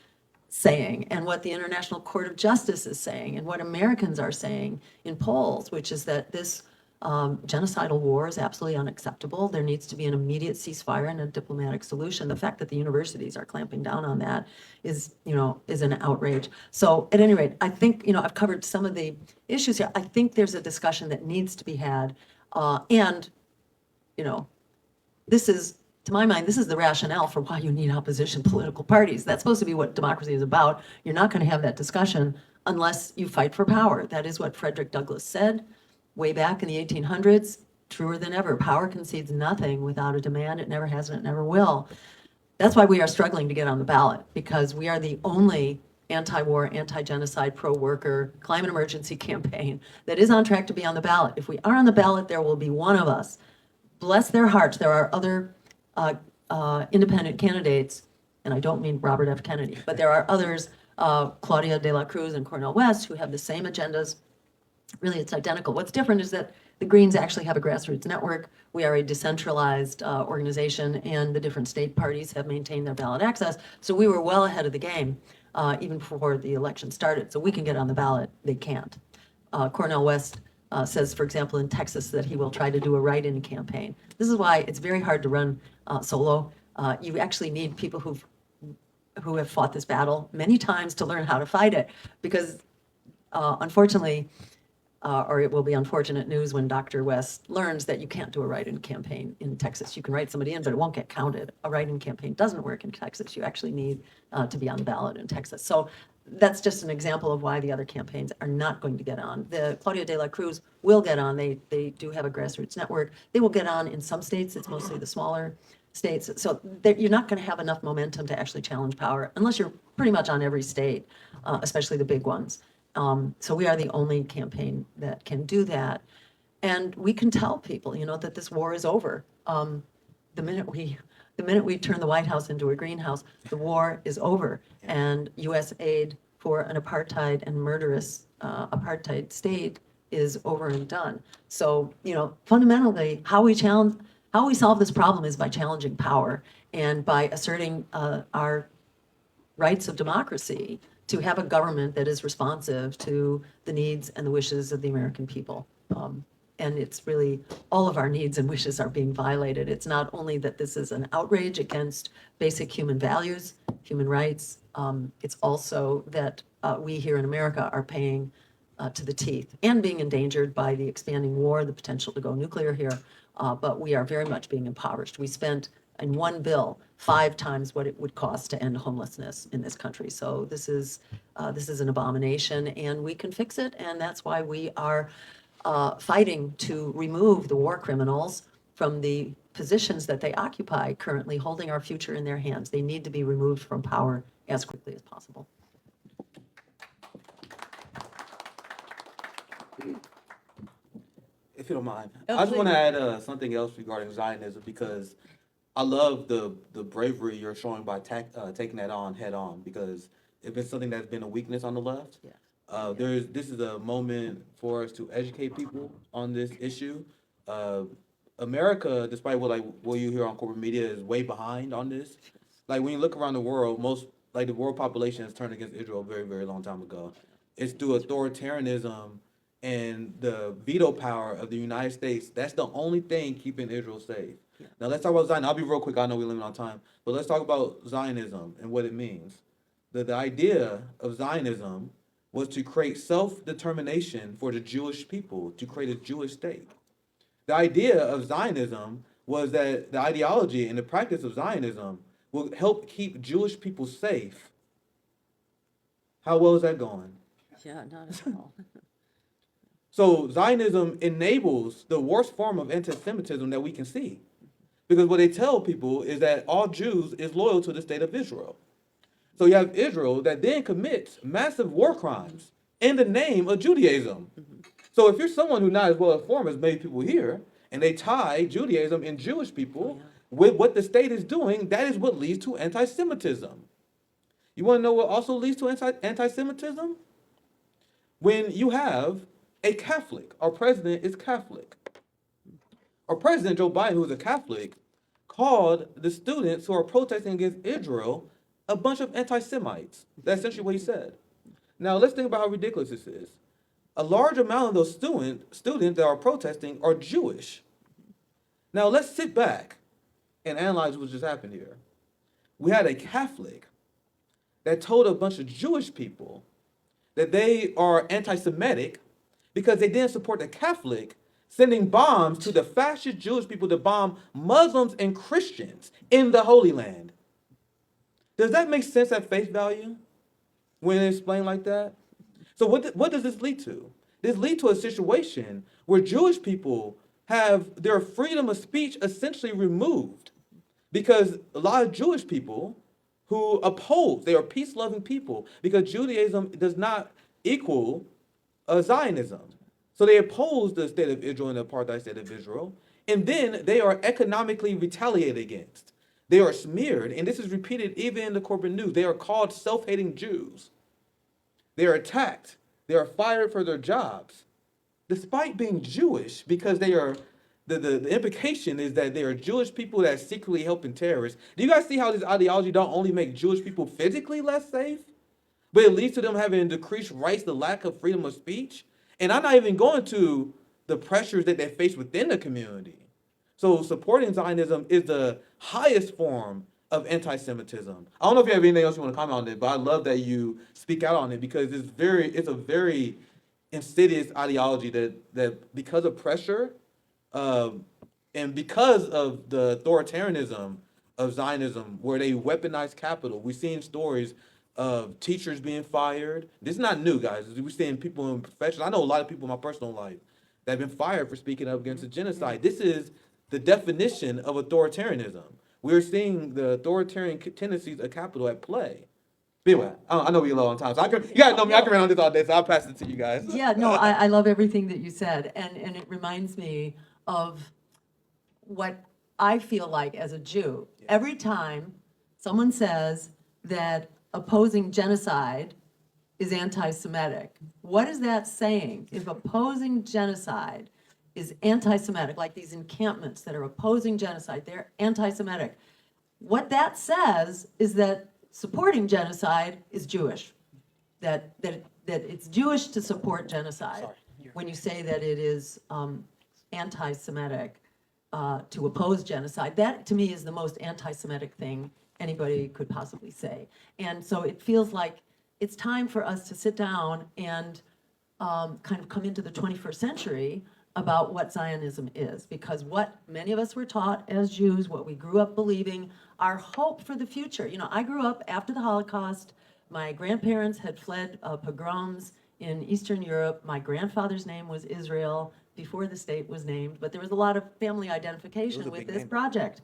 saying and what the International Court of Justice is saying and what Americans are saying in polls, which is that this genocidal war is absolutely unacceptable. There needs to be an immediate ceasefire and a diplomatic solution. The fact that the universities are clamping down on that is an outrage. So at any rate, I think, I've covered some of the issues here. I think there's a discussion that needs to be had. This is, to my mind, this is the rationale for why you need opposition political parties. That's supposed to be what democracy is about. You're not going to have that discussion unless you fight for power. That is what Frederick Douglass said way back in the 1800s, truer than ever. Power concedes nothing without a demand. It never has and it never will. That's why we are struggling to get on the ballot, because we are the only anti-war, anti-genocide, pro-worker, climate emergency campaign that is on track to be on the ballot. If we are on the ballot, there will be one of us. Bless their hearts, there are other independent candidates, and I don't mean Robert F. Kennedy, but there are others, Claudia de la Cruz and Cornel West, who have the same agendas. Really, it's identical. What's different is that the Greens actually have a grassroots network. We are a decentralized organization, and the different state parties have maintained their ballot access. So we were well ahead of the game, even before the election started. So we can get on the ballot. They can't. Cornel West says, for example, in Texas, that he will try to do a write-in campaign. This is why it's very hard to run solo. You actually need people who have fought this battle many times to learn how to fight it, because unfortunately, or it will be unfortunate news when Dr. West learns that you can't do a write-in campaign in Texas. You can write somebody in, but it won't get counted. A write-in campaign doesn't work in Texas. You actually need to be on the ballot in Texas. So that's just an example of why the other campaigns are not going to get on. The Claudia de la Cruz will get on. They do have a grassroots network. They will get on in some states. It's mostly the smaller states. So you're not going to have enough momentum to actually challenge power unless you're pretty much on every state, especially the big ones. So we are the only campaign that can do that. And we can tell people, that this war is over. The minute we turn the White House into a greenhouse, the war is over. And U.S. aid for an apartheid and murderous apartheid state is over and done. So, fundamentally, how we solve this problem is by challenging power and by asserting our rights of democracy to have a government that is responsive to the needs and the wishes of the American people. And it's really, all of our needs and wishes are being violated. It's not only that this is an outrage against basic human values, human rights, it's also that we here in America are paying to the teeth and being endangered by the expanding war, the potential to go nuclear here, but we are very much being impoverished. We spent in one bill 5 times what it would cost to end homelessness in this country. So this is an abomination, and we can fix it, and that's why we are fighting to remove the war criminals from the positions that they occupy currently, holding our future in their hands. They need to be removed from power as quickly as possible. If you don't mind, Oh, I just want to please. add something else regarding Zionism, because I love the bravery you're showing by taking that on head on, because if it's something that's been a weakness on the left, Yes. this is a moment for us to educate people on this issue. America, despite what you hear on corporate media, is way behind on this. Like when you look around the world, the world population has turned against Israel a very, very long time ago. It's through authoritarianism and the veto power of the United States. That's the only thing keeping Israel safe. Yeah. Now let's talk about Zionism. I'll be real quick. I know we limit on time, but let's talk about Zionism and what it means. The idea of Zionism was to create self-determination for the Jewish people, to create a Jewish state. The idea of Zionism was that the ideology and the practice of Zionism will help keep Jewish people safe. How well is that going? Yeah, not at all. So Zionism enables the worst form of anti-Semitism that we can see. Because what they tell people is that all Jews is loyal to the state of Israel. So you have Israel that then commits massive war crimes in the name of Judaism. So if you're someone who's not as well informed as many people here, and they tie Judaism and Jewish people with what the state is doing, that is what leads to anti-Semitism. You want to know what also leads to anti-Semitism? When you have a Catholic, our president is Catholic. Our president, Joe Biden, who is a Catholic, called the students who are protesting against Israel a bunch of anti-Semites. That's essentially what he said. Now let's think about how ridiculous this is. A large amount of those students that are protesting are Jewish. Now let's sit back and analyze what just happened here. We had a Catholic that told a bunch of Jewish people that they are anti-Semitic because they didn't support the Catholic sending bombs to the fascist Jewish people to bomb Muslims and Christians in the Holy Land. Does that make sense at face value when it's explained like that? So what does this lead to? This leads to a situation where Jewish people have their freedom of speech essentially removed, because a lot of Jewish people who oppose, they are peace-loving people, because Judaism does not equal Zionism. So they oppose the state of Israel and the apartheid state of Israel, and then they are economically retaliated against. They are smeared, and this is repeated even in the corporate news. They are called self-hating Jews. They are attacked. They are fired for their jobs, despite being Jewish, because they are, the implication is that they are Jewish people that are secretly helping terrorists. Do you guys see how this ideology don't only make Jewish people physically less safe, but it leads to them having decreased rights, the lack of freedom of speech? And I'm not even going to the pressures that they face within the community. So supporting Zionism is the highest form of anti-Semitism. I don't know if you have anything else you want to comment on it, but I love that you speak out on it, because it's a very insidious ideology that because of pressure, and because of the authoritarianism of Zionism, where they weaponize capital. We've seen stories of teachers being fired. This is not new, guys. We're seeing people in professions. I know a lot of people in my personal life that have been fired for speaking up against the genocide. This is the definition of authoritarianism. We're seeing the authoritarian tendencies of capital at play. But anyway, I know we're low on time, so you guys know me. I can run on this all day, so I'll pass it to you guys. Yeah, no, I love everything that you said, and it reminds me of what I feel like as a Jew. Every time someone says that opposing genocide is anti-Semitic. What is that saying? If opposing genocide is anti-Semitic, like these encampments that are opposing genocide, they're anti-Semitic. What that says is that supporting genocide is Jewish. That it's Jewish to support genocide. When you say that it is anti-Semitic to oppose genocide, that to me is the most anti-Semitic thing anybody could possibly say. And so it feels like it's time for us to sit down and kind of come into the 21st century about what Zionism is, because what many of us were taught as Jews, what we grew up believing, our hope for the future. You know, I grew up after the Holocaust. My grandparents had fled pogroms in Eastern Europe. My grandfather's name was Israel before the state was named, but there was a lot of family identification with this project.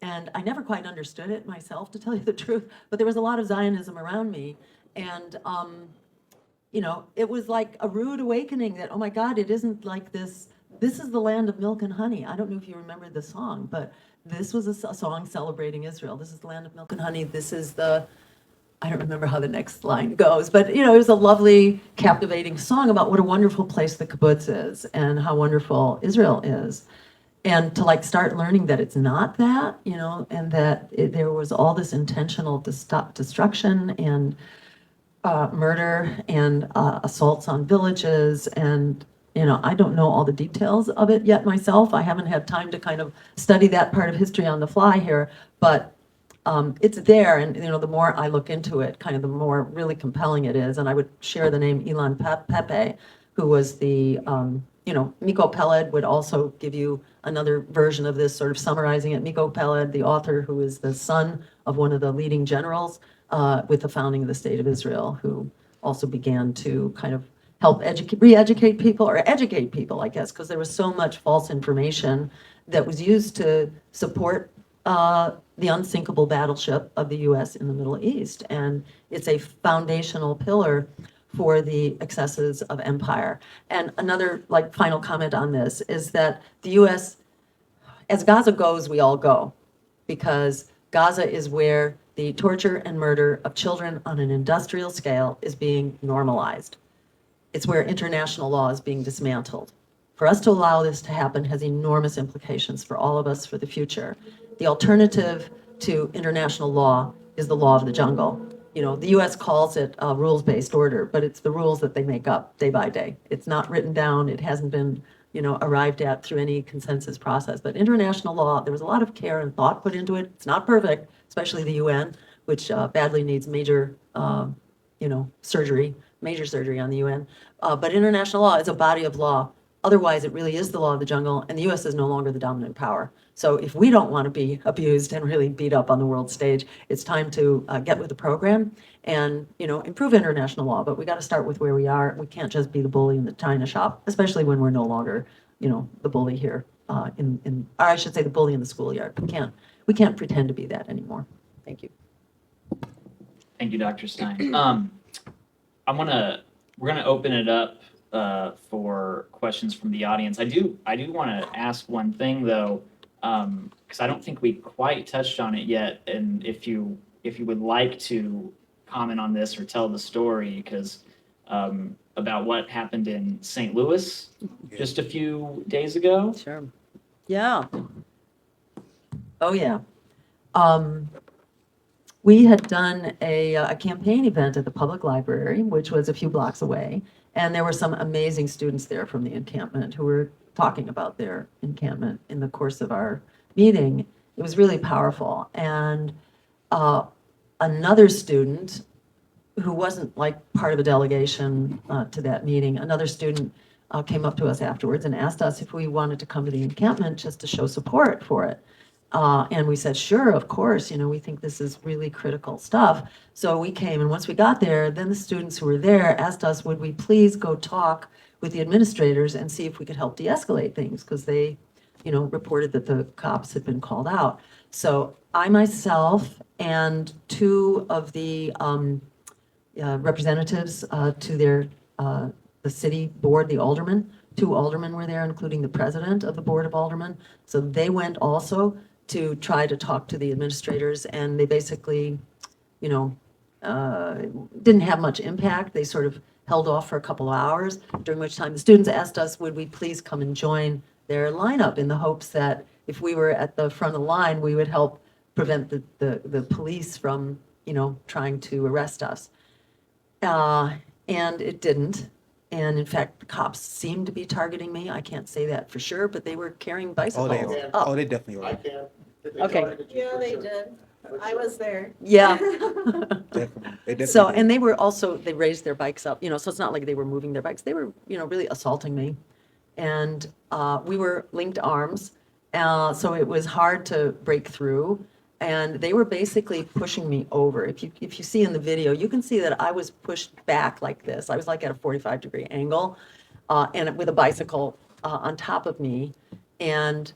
And I never quite understood it myself, to tell you the truth, but there was a lot of Zionism around me. And you know, it was like a rude awakening that, oh my God, it isn't like this. This is the land of milk and honey. I don't know if you remember the song, but this was a song celebrating Israel. This is the land of milk and honey. This is the, I don't remember how the next line goes, but you know, it was a lovely, captivating song about what a wonderful place the kibbutz is and how wonderful Israel is. And to like start learning that it's not that, you know, and that there was all this intentional destruction and murder and assaults on villages, and you know, I don't know all the details of it yet myself. I haven't had time to kind of study that part of history on the fly here, but it's there, and you know, the more I look into it, kind of the more really compelling it is. And I would share the name Ilan Pepe, who was the you know, Miko Peled would also give you another version of this, sort of summarizing it. Miko Peled, the author, who is the son of one of the leading generals with the founding of the State of Israel, who also began to kind of help re-educate people, or educate people, I guess, because there was so much false information that was used to support the unsinkable battleship of the U.S. in the Middle East. And it's a foundational pillar for the excesses of empire. And another like final comment on this is that the U.S., as Gaza goes, we all go, because Gaza is where the torture and murder of children on an industrial scale is being normalized. It's where international law is being dismantled. For us to allow this to happen has enormous implications for all of us for the future. The alternative to international law is the law of the jungle. You know, the US calls it a rules-based order, but it's the rules that they make up day by day. It's not written down, it hasn't been, you know, arrived at through any consensus process. But international law, there was a lot of care and thought put into it. It's not perfect, especially the UN, which badly needs major, you know, major surgery on the UN. But international law is a body of law. Otherwise, it really is the law of the jungle, and the US is no longer the dominant power. So if we don't want to be abused and really beat up on the world stage, it's time to get with the program and, you know, improve international law. But we got to start with where we are. We can't just be the bully in the china shop, especially when we're no longer, you know, the bully here or I should say the bully in the schoolyard. We can't pretend to be that anymore. Thank you. Thank you, Dr. Stein. We're gonna open it up for questions from the audience. I do want to ask one thing though, because I don't think we quite touched on it yet. And if you would like to comment on this or tell the story, because about what happened in St. Louis just a few days ago. Sure. Yeah. Oh yeah. We had done a campaign event at the public library, which was a few blocks away, and there were some amazing students there from the encampment who were talking about their encampment in the course of our meeting. It was really powerful. And another student who wasn't like part of a delegation to that meeting, another student came up to us afterwards and asked us if we wanted to come to the encampment just to show support for it. And we said, sure, of course, you know, we think this is really critical stuff. So we came, and once we got there, then the students who were there asked us, would we please go talk with the administrators and see if we could help de-escalate things, because they, you know, reported that the cops had been called out. So I myself and two of the representatives to the city board, the aldermen, 2 aldermen were there, including the president of the board of aldermen. So they went also to try to talk to the administrators, and they basically, you know, didn't have much impact. They sort of held off for a couple of hours, during which time the students asked us, would we please come and join their lineup, in the hopes that if we were at the front of the line, we would help prevent the police from, trying to arrest us. And it didn't. And in fact, the cops seemed to be targeting me. I can't say that for sure, but they were carrying Oh, bicycles. they are. up. Oh, they definitely I are. can. Did Okay. target you Yeah, for they sure? did. I was there. Yeah. Definitely. They definitely So, do. and they raised their bikes up, so it's not like they were moving their bikes. They were, really assaulting me. And we were linked arms, so it was hard to break through. And they were basically pushing me over. If you see in the video, you can see that I was pushed back like this. I was like at a 45-degree angle, and with a bicycle on top of me. And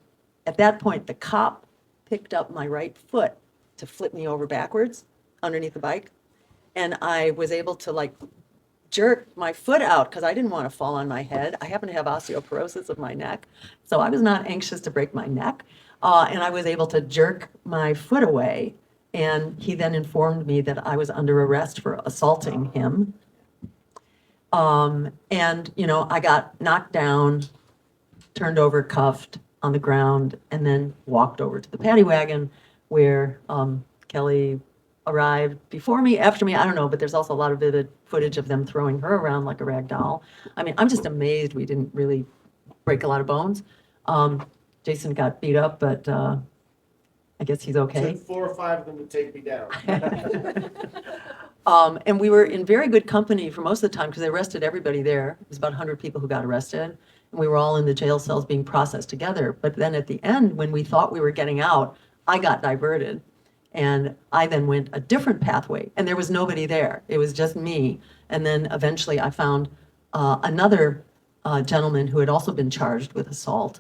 at that point, the cop picked up my right foot to flip me over backwards underneath the bike. And I was able to jerk my foot out because I didn't want to fall on my head. I happen to have osteoporosis of my neck, so I was not anxious to break my neck. And I was able to jerk my foot away. And he then informed me that I was under arrest for assaulting him. And, I got knocked down, turned over, cuffed on the ground, and then walked over to the paddy wagon where Kelly arrived before me, after me, I don't know, but there's also a lot of vivid footage of them throwing her around like a rag doll. I mean, I'm just amazed we didn't really break a lot of bones. Jason got beat up, but I guess he's okay. Took 4 or 5 of them to take me down. And we were in very good company for most of the time because they arrested everybody there. It was about 100 people who got arrested. And we were all in the jail cells being processed together. But then at the end, when we thought we were getting out, I got diverted. And I then went a different pathway. And there was nobody there. It was just me. And then eventually I found another gentleman who had also been charged with assault.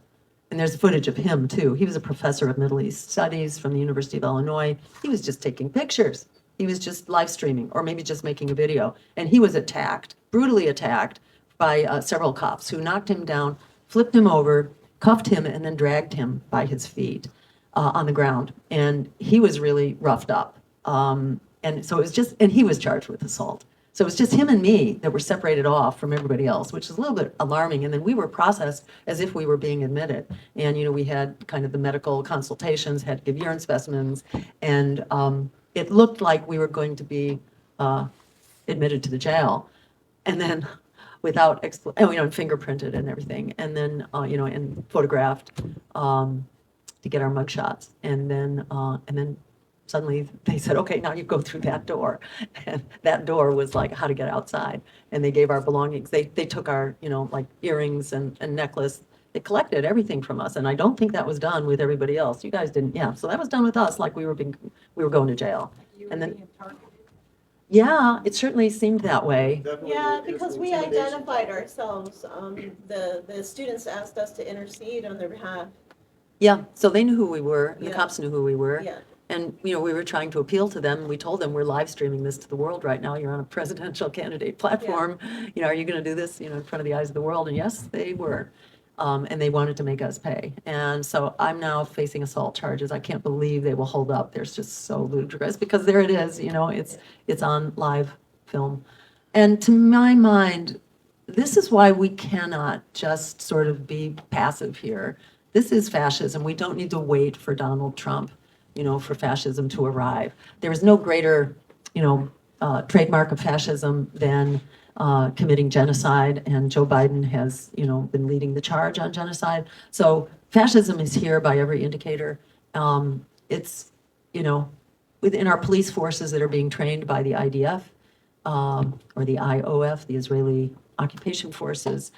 And there's footage of him too. He was a professor of Middle East Studies from the University of Illinois. He was just taking pictures. He was just live streaming or maybe just making a video. And he was attacked, brutally attacked by several cops who knocked him down, flipped him over, cuffed him, and then dragged him by his feet on the ground. And he was really roughed up. And so it was just, and he was charged with assault. So it was just him and me that were separated off from everybody else, which is a little bit alarming. And then we were processed as if we were being admitted. And, we had kind of the medical consultations, had to give urine specimens, and it looked like we were going to be admitted to the jail. And then without, and fingerprinted and everything. And then, and photographed to get our mugshots. And then suddenly they said, okay, now you go through that door. And that door was like how to get outside. And they gave our belongings. They took our, earrings and necklace. They collected everything from us. And I don't think that was done with everybody else. You guys didn't, yeah. So that was done with us like we were going to jail. And then, yeah, it certainly seemed that way. Definitely Yeah, is because we intimidation. identified ourselves. The students asked us to intercede on their behalf. Yeah, so they knew who we were, and the Yeah. cops knew who we were. Yeah. And, we were trying to appeal to them. We told them, we're live streaming this to the world right now. You're on a presidential candidate platform. Are you going to do this, in front of the eyes of the world? And yes, they were. And they wanted to make us pay. And so I'm now facing assault charges. I can't believe they will hold up. They're just so ludicrous because there it is, it's on live film. And to my mind, this is why we cannot just sort of be passive here. This is fascism. We don't need to wait for Donald Trump, for fascism to arrive. There is no greater, trademark of fascism than committing genocide, and Joe Biden has, been leading the charge on genocide. So fascism is here by every indicator. It's, within our police forces that are being trained by the IDF or the IOF, the Israeli Occupation Forces.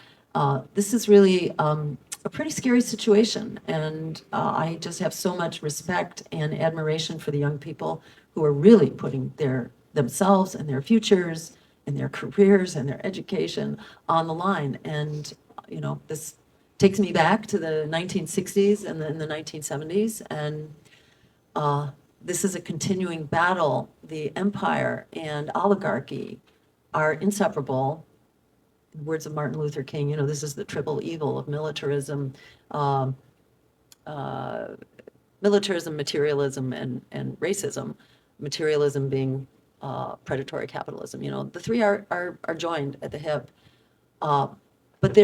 This is really a pretty scary situation, and I just have so much respect and admiration for the young people who are really putting themselves and their futures and their careers and their education on the line. And, this takes me back to the 1960s and then the 1970s. And this is a continuing battle. The empire and oligarchy are inseparable. In the words of Martin Luther King, this is the triple evil of militarism, materialism, and racism. Materialism being predatory capitalism. You know, the three are joined at the hip. But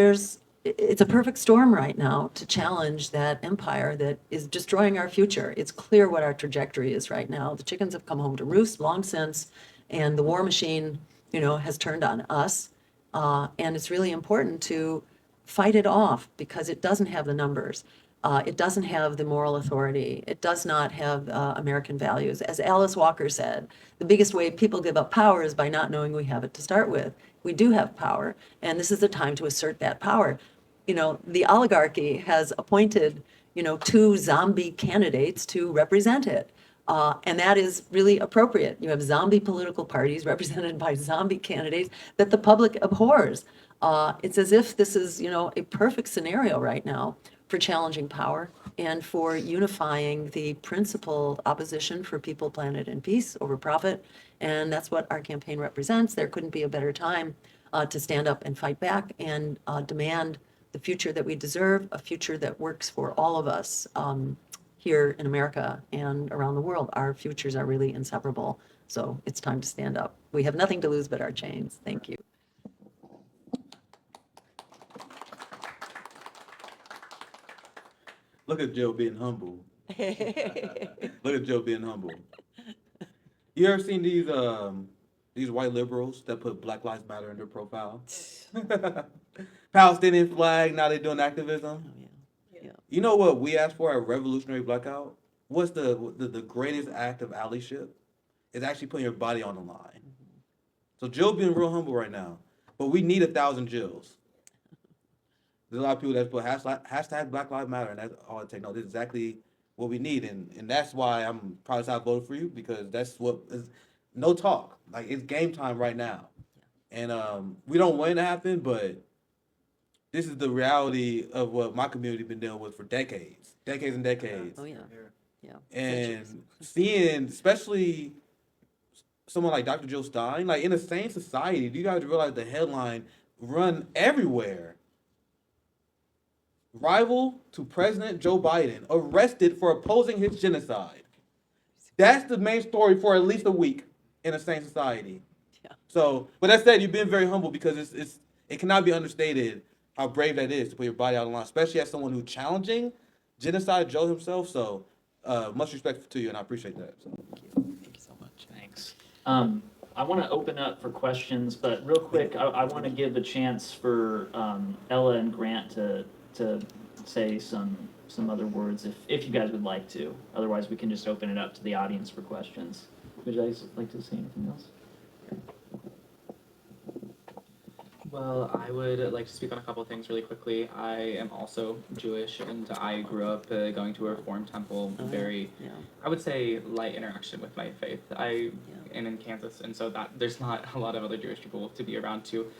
it's a perfect storm right now to challenge that empire that is destroying our future. It's clear what our trajectory is right now. The chickens have come home to roost long since, and the war machine, has turned on us. And it's really important to fight it off because it doesn't have the numbers. It doesn't have the moral authority. It does not have American values. As Alice Walker said, the biggest way people give up power is by not knowing we have it to start with. We do have power, and this is the time to assert that power. The oligarchy has appointed, 2 zombie candidates to represent it. And that is really appropriate. You have zombie political parties represented by zombie candidates that the public abhors. It's as if this is, a perfect scenario right now for challenging power and for unifying the principled opposition for people, planet, and peace over profit. And that's what our campaign represents. There couldn't be a better time to stand up and fight back and demand the future that we deserve, a future that works for all of us here in America and around the world. Our futures are really inseparable. So it's time to stand up. We have nothing to lose but our chains. Thank you. Look at Joe being humble. Look at Joe being humble. You ever seen these white liberals that put Black Lives Matter in their profile? Palestinian flag, now they're doing activism. Oh, yeah. You know what we asked for at Revolutionary Blackout? What's the greatest act of allyship? Is actually putting your body on the line. So Jill being real humble right now, but we need 1,000 Jills. There's a lot of people that put hashtag Black Lives Matter, and that's all it takes. No, this is exactly what we need, and that's why I'm proud to vote for you, because that's what is no talk. Like, it's game time right now, and we don't want it to happen, but this is the reality of what my community been dealing with for decades and decades. Oh, yeah. Yeah. And seeing, especially someone like Dr. Jill Stein, like, in a sane society, do you guys realize the headline run everywhere? Rival to President Joe Biden arrested for opposing his genocide. That's the main story for at least a week in a sane society. Yeah. So, but that said, you've been very humble, because it cannot be understated how brave that is to put your body out on the line, especially as someone who's challenging genocide, Joe himself. So, much respect to you, and I appreciate that. So. Thank you so much. Thanks. I want to open up for questions, but real quick, I want to give a chance for Ella and Grant to say some other words if you guys would like to. Otherwise, we can just open it up to the audience for questions. Would you guys like to say anything else? Well, I would like to speak on a couple of things really quickly. I am also Jewish, and I grew up going to a Reform temple, very, Yeah. I would say, light interaction with my faith. I am in Kansas, and so that there's not a lot of other Jewish people to be around to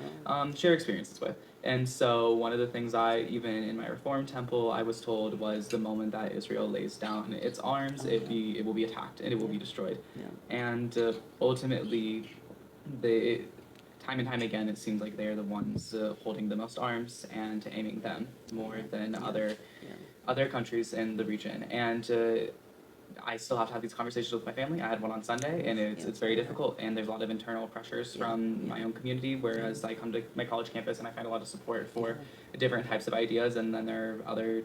share experiences with. And so one of the things even in my Reform temple, I was told was the moment that Israel lays down its arms, it will be attacked and it will be destroyed. Yeah. And ultimately, time and time again, it seems like they're the ones holding the most arms and aiming them more than other countries in the region. And I still have to have these conversations with my family. I had one on Sunday, and it's very difficult, and there's a lot of internal pressures from my own community, whereas I come to my college campus and I find a lot of support for different types of ideas, and then there are other...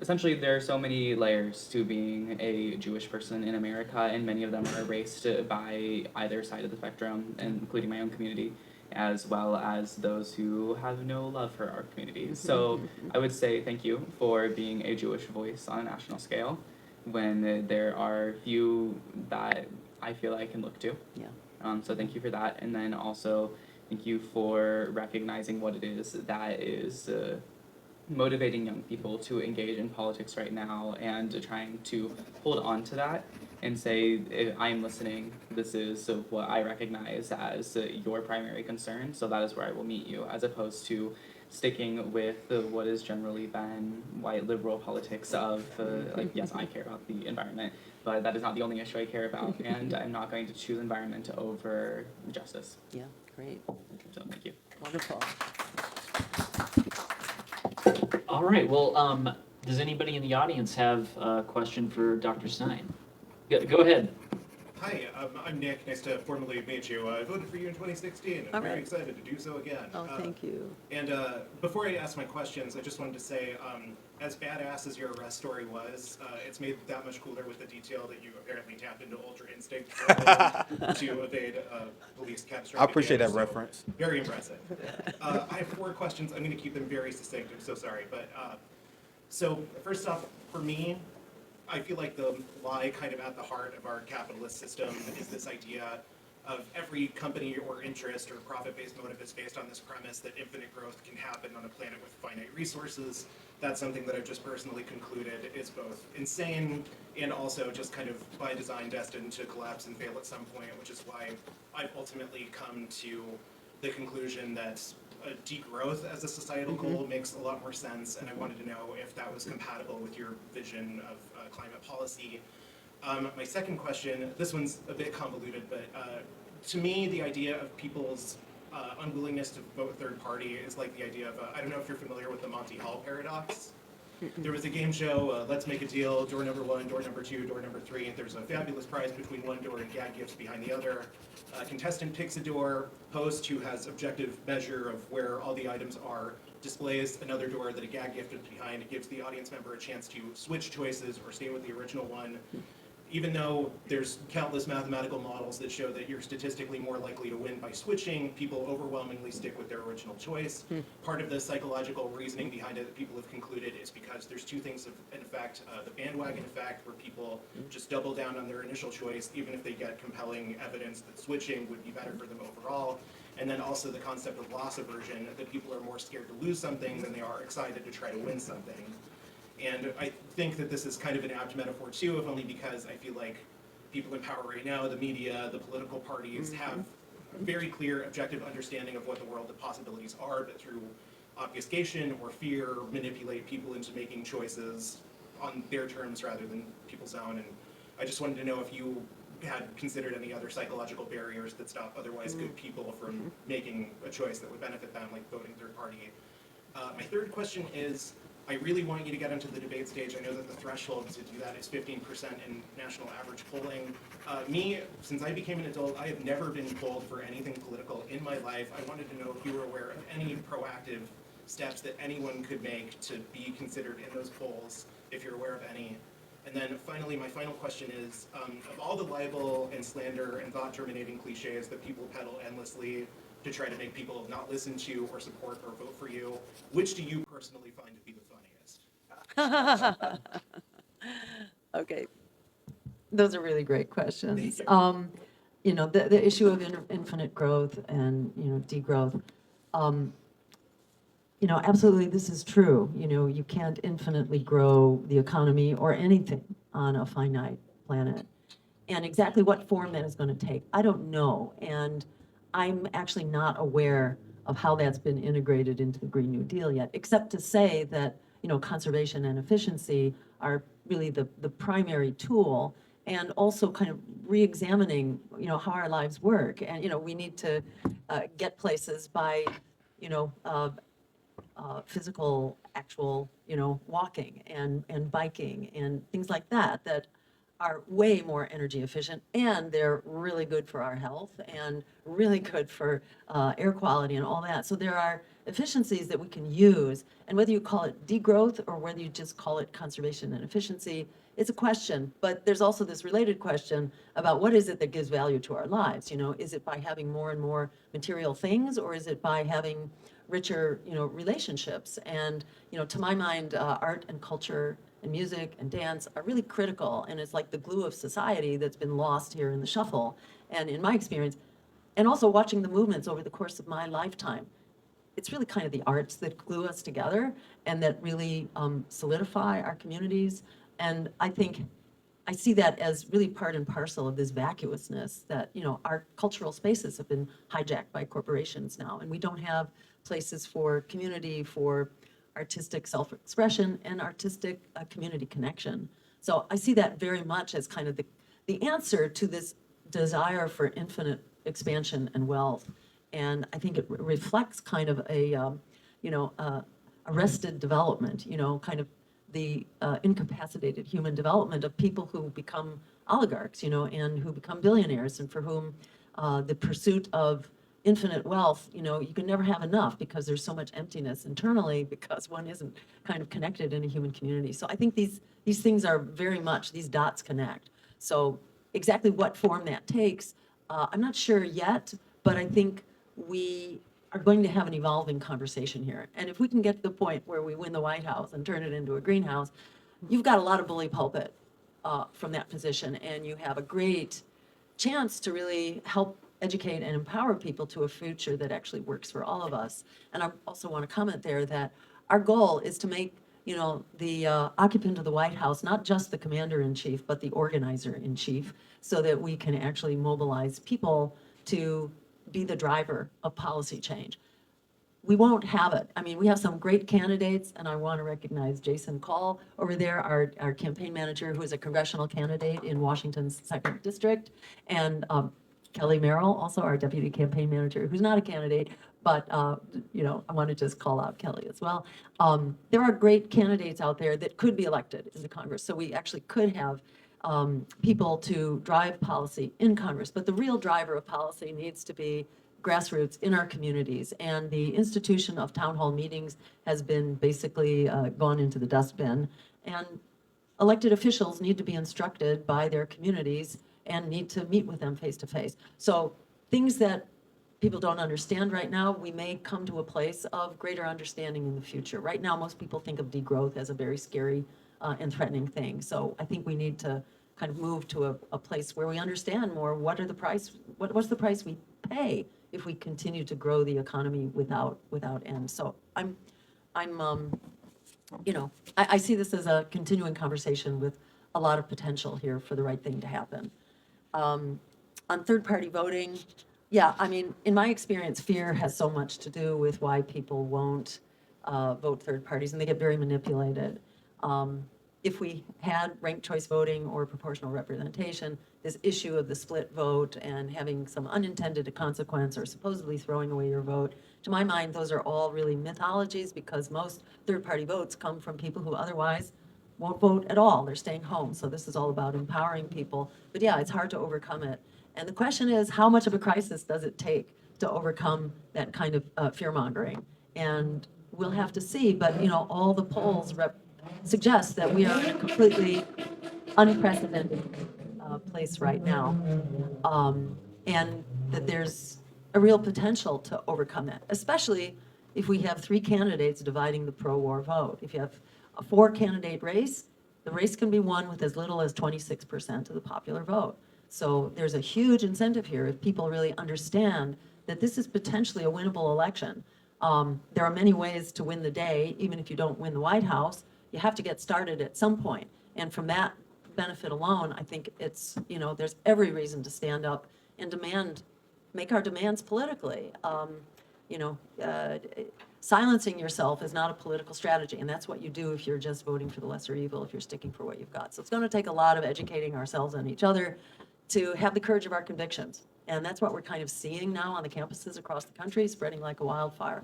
Essentially, there are so many layers to being a Jewish person in America, and many of them are erased by either side of the spectrum, including my own community, as well as those who have no love for our community. So I would say thank you for being a Jewish voice on a national scale, when there are few that I feel I can look to. Yeah. So thank you for that, and then also thank you for recognizing what it is that is motivating young people to engage in politics right now, and trying to hold on to that and say, I am listening, this is what I recognize as your primary concern, so that is where I will meet you, as opposed to sticking with what has generally been white liberal politics of, like, yes, I care about the environment, but that is not the only issue I care about, and I'm not going to choose environment over justice. Yeah, great. So thank you. Wonderful. All right. Well, does anybody in the audience have a question for Dr. Stein? Go ahead. Hi, I'm Nick. Nice to formally meet you. I voted for you in 2016 and All I'm very right. excited to do so again. Oh, thank you. And before I ask my questions, I just wanted to say, as badass as your arrest story was, it's made that much cooler with the detail that you apparently tapped into Ultra Instinct to evade police catastrophic I appreciate that damage, so reference. very impressive. I have 4 questions. I'm going to keep them very succinct. I'm so sorry. But so first off, for me, I feel like the lie kind of at the heart of our capitalist system is this idea of every company or interest or profit-based motive is based on this premise that infinite growth can happen on a planet with finite resources. That's something that I've just personally concluded is both insane and also just kind of by design destined to collapse and fail at some point, which is why I've ultimately come to the conclusion that degrowth as a societal goal makes a lot more sense, and I wanted to know if that was compatible with your vision of climate policy. My second question, this one's a bit convoluted, but to me, the idea of people's unwillingness to vote third party is like the idea of, I don't know if you're familiar with the Monty Hall paradox. There was a game show, let's make a deal, door number 1, door number 2, door number 3. There's a fabulous prize between one door and gag gifts behind the other. Contestant picks a door, host who has objective measure of where all the items are, displays another door that a gag gift is behind. It gives the audience member a chance to switch choices or stay with the original one. Even though there's countless mathematical models that show that you're statistically more likely to win by switching, people overwhelmingly stick with their original choice. Part of the psychological reasoning behind it that people have concluded is because there's 2 things in effect. The bandwagon effect, where people just double down on their initial choice, even if they get compelling evidence that switching would be better for them overall. And then also the concept of loss aversion, that people are more scared to lose something than they are excited to try to win something. And I think that this is kind of an apt metaphor too, if only because I feel like people in power right now, the media, the political parties, have a very clear objective understanding of what the world of possibilities are, but through obfuscation or fear, manipulate people into making choices on their terms rather than people's own. And I just wanted to know if you had considered any other psychological barriers that stop otherwise good people from making a choice that would benefit them, like voting third party. My third question is, I really want you to get into the debate stage. I know that the threshold to do that is 15% in national average polling. Me, since I became an adult, I have never been polled for anything political in my life. I wanted to know if you were aware of any proactive steps that anyone could make to be considered in those polls, if you're aware of any. And then finally, my final question is, of all the libel and slander and thought-terminating cliches that people peddle endlessly to try to make people not listen to or support or vote for you, which do you personally find to be the funniest? Okay, those are really great questions. You know, the issue of infinite growth and, you know, degrowth. You know, absolutely, this is true. You know, you can't infinitely grow the economy or anything on a finite planet. And exactly what form that is going to take, I don't know. And I'm actually not aware of how that's been integrated into the Green New Deal yet, except to say that, you know, conservation and efficiency are really the primary tool, and also kind of re-examining, you know, how our lives work. And, you know, we need to get places by, you know, physical, actual, you know, walking and biking and things like that, that are way more energy efficient, and they're really good for our health and really good for air quality and all that. So there are efficiencies that we can use, and whether you call it degrowth or whether you just call it conservation and efficiency, it's a question. But there's also this related question about what is it that gives value to our lives? You know, is it by having more and more material things, or is it by having richer, you know, relationships? And, you know, to my mind, art and culture and music and dance are really critical, and it's like the glue of society that's been lost here in the shuffle. And in my experience, and also watching the movements over the course of my lifetime, it's really kind of the arts that glue us together and that really solidify our communities. And I think I see that as really part and parcel of this vacuousness that, you know, our cultural spaces have been hijacked by corporations now, and we don't have places for community, for artistic self-expression and artistic community connection. So I see that very much as kind of the answer to this desire for infinite expansion and wealth. And I think it reflects kind of a, you know, arrested development, you know, kind of the incapacitated human development of people who become oligarchs, and who become billionaires, and for whom the pursuit of infinite wealth, you can never have enough because there's so much emptiness internally because one isn't kind of connected in a human community. So I think these things are very much, these dots connect. So exactly what form that takes, I'm not sure yet, but I think we are going to have an evolving conversation here. And if we can get to the point where we win the White House and turn it into a greenhouse, you've got a lot of bully pulpit from that position, and you have a great chance to really help educate and empower people to a future that actually works for all of us. And I also want to comment there that our goal is to make, the occupant of the White House not just the commander-in-chief, but the organizer-in-chief, so that we can actually mobilize people to be the driver of policy change. We won't have it. I mean, we have some great candidates, and I want to recognize Jason Call over there, our campaign manager, who is a congressional candidate in Washington's 2nd District, and Kelly Merrill, also our deputy campaign manager, who's not a candidate, but I want to just call out Kelly as well. There are great candidates out there that could be elected into Congress, so we actually could have people to drive policy in Congress. But the real driver of policy needs to be grassroots in our communities, and the institution of town hall meetings has been basically gone into the dustbin, and elected officials need to be instructed by their communities and need to meet with them face to face. So things that people don't understand right now, we may come to a place of greater understanding in the future. Right now, most people think of degrowth as a very scary and threatening thing. So I think we need to kind of move to a place where we understand more what's the price we pay if we continue to grow the economy without end. So I see this as a continuing conversation with a lot of potential here for the right thing to happen. On third-party voting, yeah, I mean, in my experience, fear has so much to do with why people won't vote third parties, and they get very manipulated. If we had ranked choice voting or proportional representation, this issue of the split vote and having some unintended consequence or supposedly throwing away your vote, to my mind, those are all really mythologies, because most third-party votes come from people who otherwise won't vote at all. They're staying home. So this is all about empowering people. But yeah, it's hard to overcome it. And the question is, how much of a crisis does it take to overcome that kind of fear-mongering? And we'll have to see. But, all the polls suggest that we are in a completely unprecedented place right now. And that there's a real potential to overcome that, especially if we have 3 candidates dividing the pro-war vote. If you have a 4-candidate race, the race can be won with as little as 26% of the popular vote. So there's a huge incentive here if people really understand that this is potentially a winnable election. There are many ways to win the day, even if you don't win the White House. You have to get started at some point. And from that benefit alone, I think it's, there's every reason to stand up and make our demands politically. Silencing yourself is not a political strategy, and that's what you do if you're just voting for the lesser evil, if you're sticking for what you've got. So it's going to take a lot of educating ourselves and each other to have the courage of our convictions. And that's what we're kind of seeing now on the campuses across the country, spreading like a wildfire.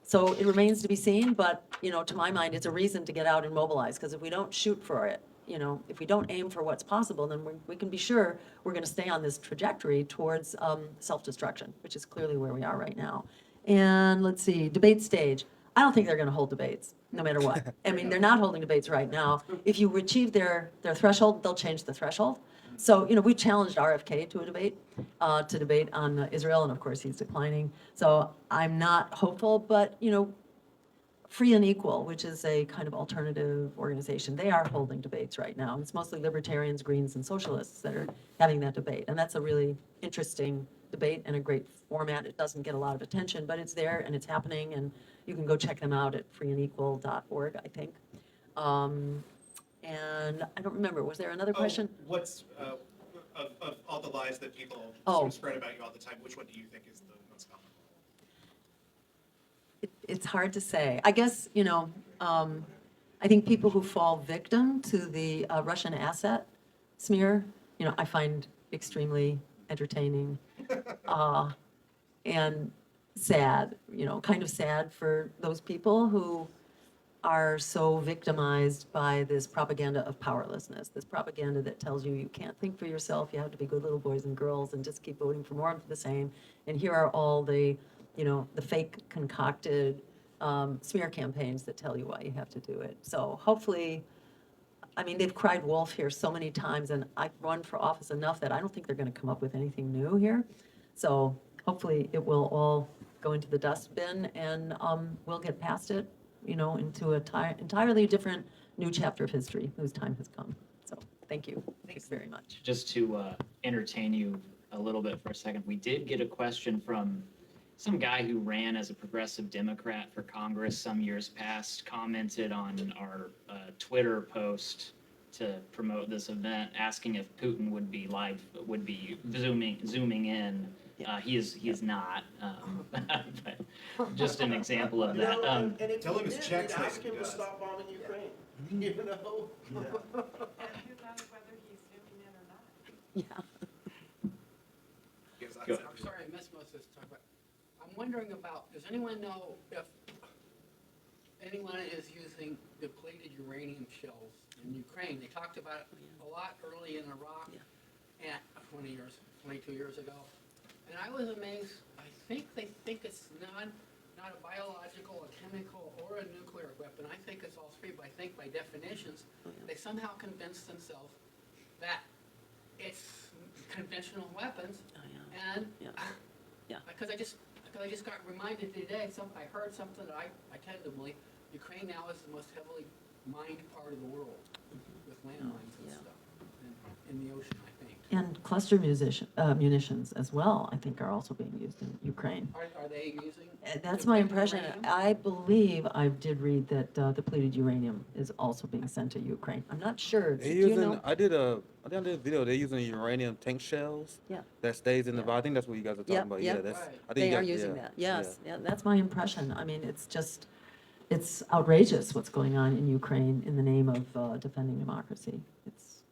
So it remains to be seen, but, to my mind, it's a reason to get out and mobilize, because if we don't shoot for it, if we don't aim for what's possible, then we can be sure we're going to stay on this trajectory towards self-destruction, which is clearly where we are right now. And let's see, debate stage. I don't think they're going to hold debates, no matter what. I mean, they're not holding debates right now. If you achieve their threshold, they'll change the threshold. So, we challenged RFK to debate on Israel, and of course he's declining. So I'm not hopeful, but, Free and Equal, which is a kind of alternative organization, they are holding debates right now. And it's mostly libertarians, Greens, and socialists that are having that debate. And that's a really interesting debate and a great format. It doesn't get a lot of attention, but it's there and it's happening, and you can go check them out at freeandequal.org, I think. And I don't remember, was there another question? What's, of all the lies that people Oh. sort of spread about you all the time, which one do you think is the most common? It's hard to say. I guess, I think people who fall victim to the Russian asset smear, I find extremely entertaining and sad, kind of sad for those people who are so victimized by this propaganda of powerlessness, this propaganda that tells you you can't think for yourself, you have to be good little boys and girls and just keep voting for more of the same. And here are all the, the fake concocted smear campaigns that tell you why you have to do it. So hopefully, I mean, they've cried wolf here so many times, and I've run for office enough that I don't think they're going to come up with anything new here. So hopefully it will all go into the dustbin, and we'll get past it, into an entirely different new chapter of history whose time has come. So thank you. Thanks very much. Just to entertain you a little bit for a second, we did get a question from some guy who ran as a progressive Democrat for Congress some years past, commented on our Twitter post to promote this event, asking if Putin would be zooming in. He is not, but just an example of that. And if Tell he him his did, checks we'd like ask he him to does. stop bombing Ukraine. Yeah. You know? Yeah. And who knows whether he's zooming in or not? Yeah. Yes, Go. I'm sorry, I missed most of this talk, but I'm wondering about, does anyone know if anyone is using depleted uranium shells in Ukraine? They talked about it a lot early in Iraq, and 22 years ago. And I was amazed, I think they think it's not a biological, a chemical, or a nuclear weapon. I think it's all three, but I think by definitions, they somehow convinced themselves that it's conventional weapons. And because I just got reminded today, I heard something that I tend to believe, Ukraine now is the most heavily mined part of the world with landmines and stuff in the ocean, I think. And cluster munitions as well, I think, are also being used in Ukraine. Are they using? That's my depleted impression. uranium? I believe I did read that depleted uranium is also being sent to Ukraine. I'm not sure. Do They're you using, know? I did a video. They're using uranium tank shells. Yeah. That stays in the. Yeah. I think that's what you guys are talking Yep, about. yep. Yeah, that's. Right. I think They you are guys- using yeah, that, yes. Yeah, that's my impression. I mean, it's outrageous what's going on in Ukraine in the name of defending democracy. It's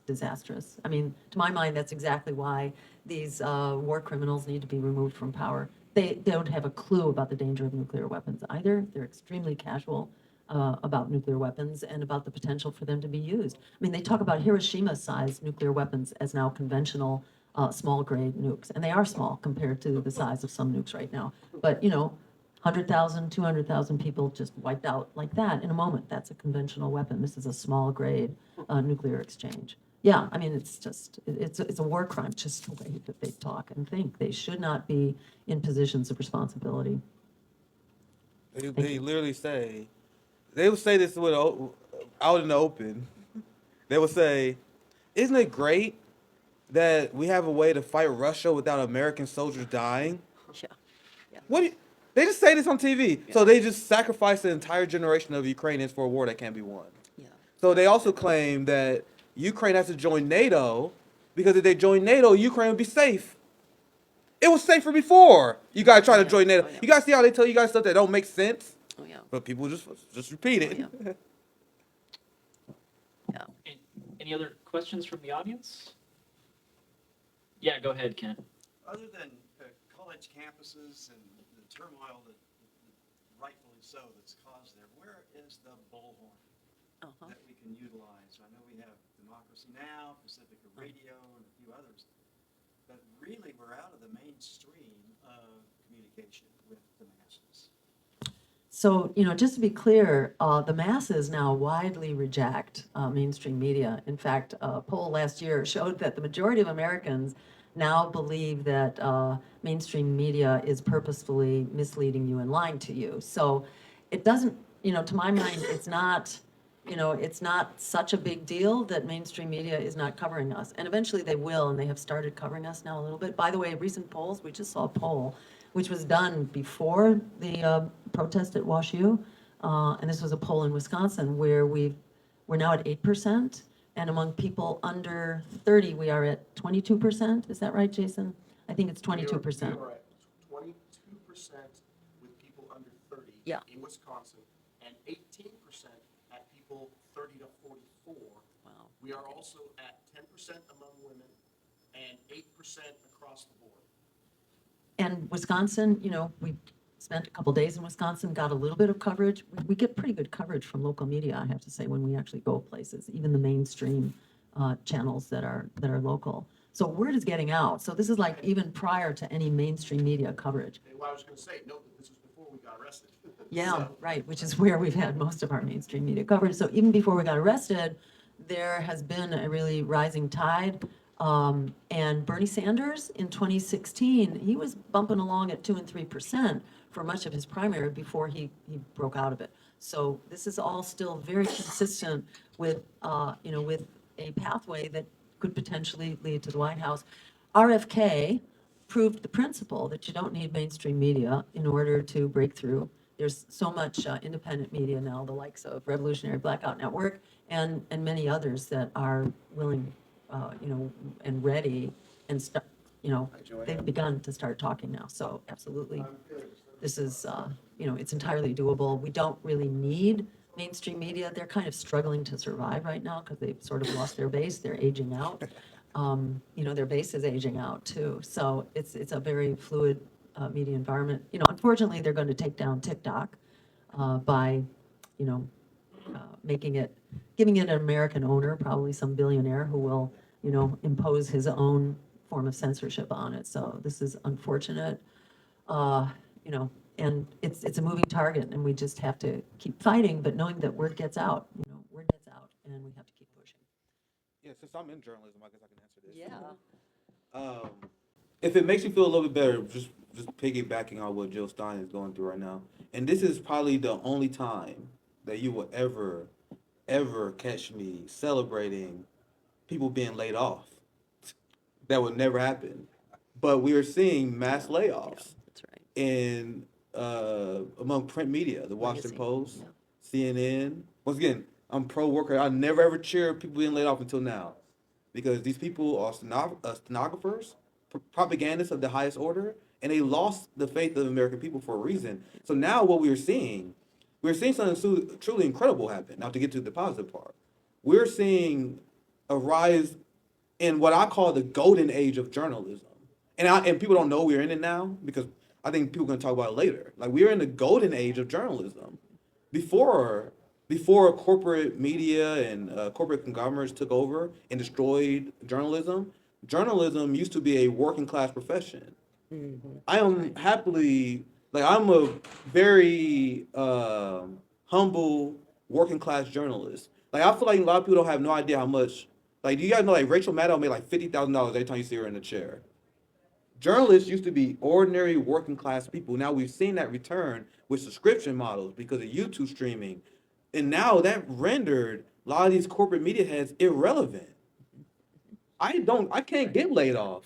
disastrous. I mean, to my mind, that's exactly why these war criminals need to be removed from power. They don't have a clue about the danger of nuclear weapons either. They're extremely casual about nuclear weapons and about the potential for them to be used. I mean, they talk about Hiroshima-sized nuclear weapons as now conventional small-grade nukes, and they are small compared to the size of some nukes right now. But, 100,000, 200,000 people just wiped out like that in a moment. That's a conventional weapon. This is a small-grade nuclear exchange. Yeah, I mean, it's a war crime, just the way that they talk and think. They should not be in positions of responsibility. They literally say, they would say this out in the open. They would say, "Isn't it great that we have a way to fight Russia without American soldiers dying?" Yeah. They just say this on TV. So they just sacrifice the entire generation of Ukrainians for a war that can't be won. Yeah. So they also claim that Ukraine has to join NATO because if they join NATO, Ukraine would be safe. It was safer before you guys try to join NATO. Oh, yeah. You guys see how they tell you guys stuff that don't make sense, Oh, yeah. but people just repeat it. Oh, Yeah. Any other questions from the audience? Yeah, go ahead, Ken. Other than college campuses and the turmoil that rightfully so that's caused there, where is the bullhorn Uh-huh. that we can utilize? I know we have Democracy Now!, Pacifica Radio, and a few others, but really we're out of the mainstream of communication with the masses. So, just to be clear, the masses now widely reject mainstream media. In fact, a poll last year showed that the majority of Americans now believe that mainstream media is purposefully misleading you and lying to you. So it doesn't, to my mind, it's not such a big deal that mainstream media is not covering us. And eventually they will, and they have started covering us now a little bit. By the way, recent polls, we just saw a poll which was done before the protest at WashU, and this was a poll in Wisconsin where we're now at 8%, and among people under 30, we are at 22%. Is that right, Jason? I think it's 22%. We are at 22% with people under 30 Yeah. in Wisconsin, and 18% at people 30 to 44. Wow. We are also at 10% among women and 8% across the board. And Wisconsin, spent a couple days in Wisconsin, got a little bit of coverage. We get pretty good coverage from local media, I have to say, when we actually go places, even the mainstream channels that are local. So word is getting out. So this is like even prior to any mainstream media coverage. And what I was gonna say, note that this was before we got arrested. Yeah, So- right, which is where we've had most of our mainstream media coverage. So even before we got arrested, there has been a really rising tide. And Bernie Sanders in 2016, he was bumping along at 2 and 3% for much of his primary before he broke out of it. So this is all still very consistent with, with a pathway that could potentially lead to the White House. RFK proved the principle that you don't need mainstream media in order to break through. There's so much independent media now, the likes of Revolutionary Blackout Network and many others that are willing, and ready and they've begun to start talking now. So absolutely, this is, it's entirely doable. We don't really need mainstream media. They're kind of struggling to survive right now because they've sort of lost their base. They're aging out. Their base is aging out too. So it's a very fluid media environment. Unfortunately, they're going to take down TikTok by, giving it an American owner, probably some billionaire who will, impose his own form of censorship on it. So this is unfortunate, and it's a moving target, and we just have to keep fighting, but knowing that word gets out, and we have to keep pushing. Yeah, since I'm in journalism, I guess I can answer this. Yeah. If it makes you feel a little bit better, just piggybacking on what Jill Stein is going through right now, and this is probably the only time that you will ever catch me celebrating people being laid off. That would never happen. But we are seeing mass layoffs That's right. in among print media, the Washington Post, CNN. Once again, I'm pro worker. I never ever cheer people being laid off until now, because these people are stenographers, propagandists of the highest order, and they lost the faith of the American people for a reason. So now what we're seeing something truly incredible happen. Now to get to the positive part, we're seeing a rise in what I call the golden age of journalism. And people don't know we're in it now, because I think people are going to talk about it later. Like, we're in the golden age of journalism. Before corporate media and corporate conglomerates took over and destroyed journalism, journalism used to be a working class profession. I am happily, I'm a very humble working class journalist. I feel like a lot of people don't have no idea how much. Do you guys know Rachel Maddow made $50,000 every time you see her in a chair? Journalists used to be ordinary working class people. Now we've seen that return with subscription models because of YouTube streaming. And now that rendered a lot of these corporate media heads irrelevant. I can't get laid off.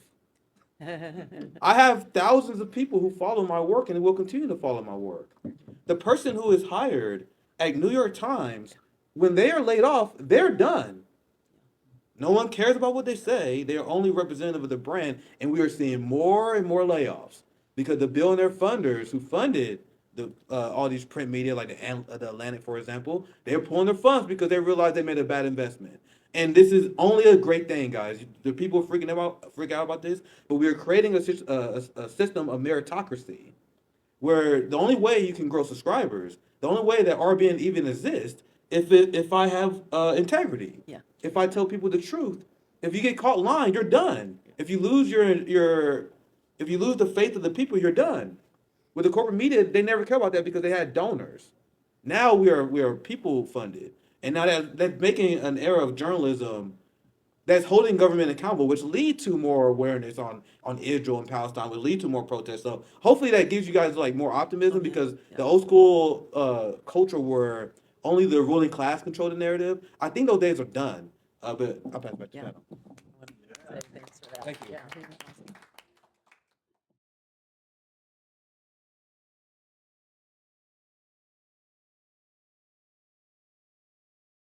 I have thousands of people who follow my work and will continue to follow my work. The person who is hired at New York Times, when they are laid off, they're done. No one cares about what they say. They are only representative of the brand, and we are seeing more and more layoffs because the billionaire funders who funded all these print media, like the Atlantic, for example, they're pulling their funds because they realized they made a bad investment. And this is only a great thing, guys. The people freak out about this, but we are creating a system of meritocracy, where the only way you can grow subscribers, the only way that RBN even exists, if I have integrity. Yeah. If I tell people the truth. If you get caught lying, you're done. If you lose if you lose the faith of the people, you're done. With the corporate media, they never care about that because they had donors. Now we are people funded, and now that's making an era of journalism that's holding government accountable, which lead to more awareness on Israel and Palestine, will lead to more protests. So hopefully that gives you guys more optimism, because the old school culture where only the ruling class controlled the narrative, I think those days are done. But I'll pass it back to Shannon. Thanks for that. Thank you. Yeah.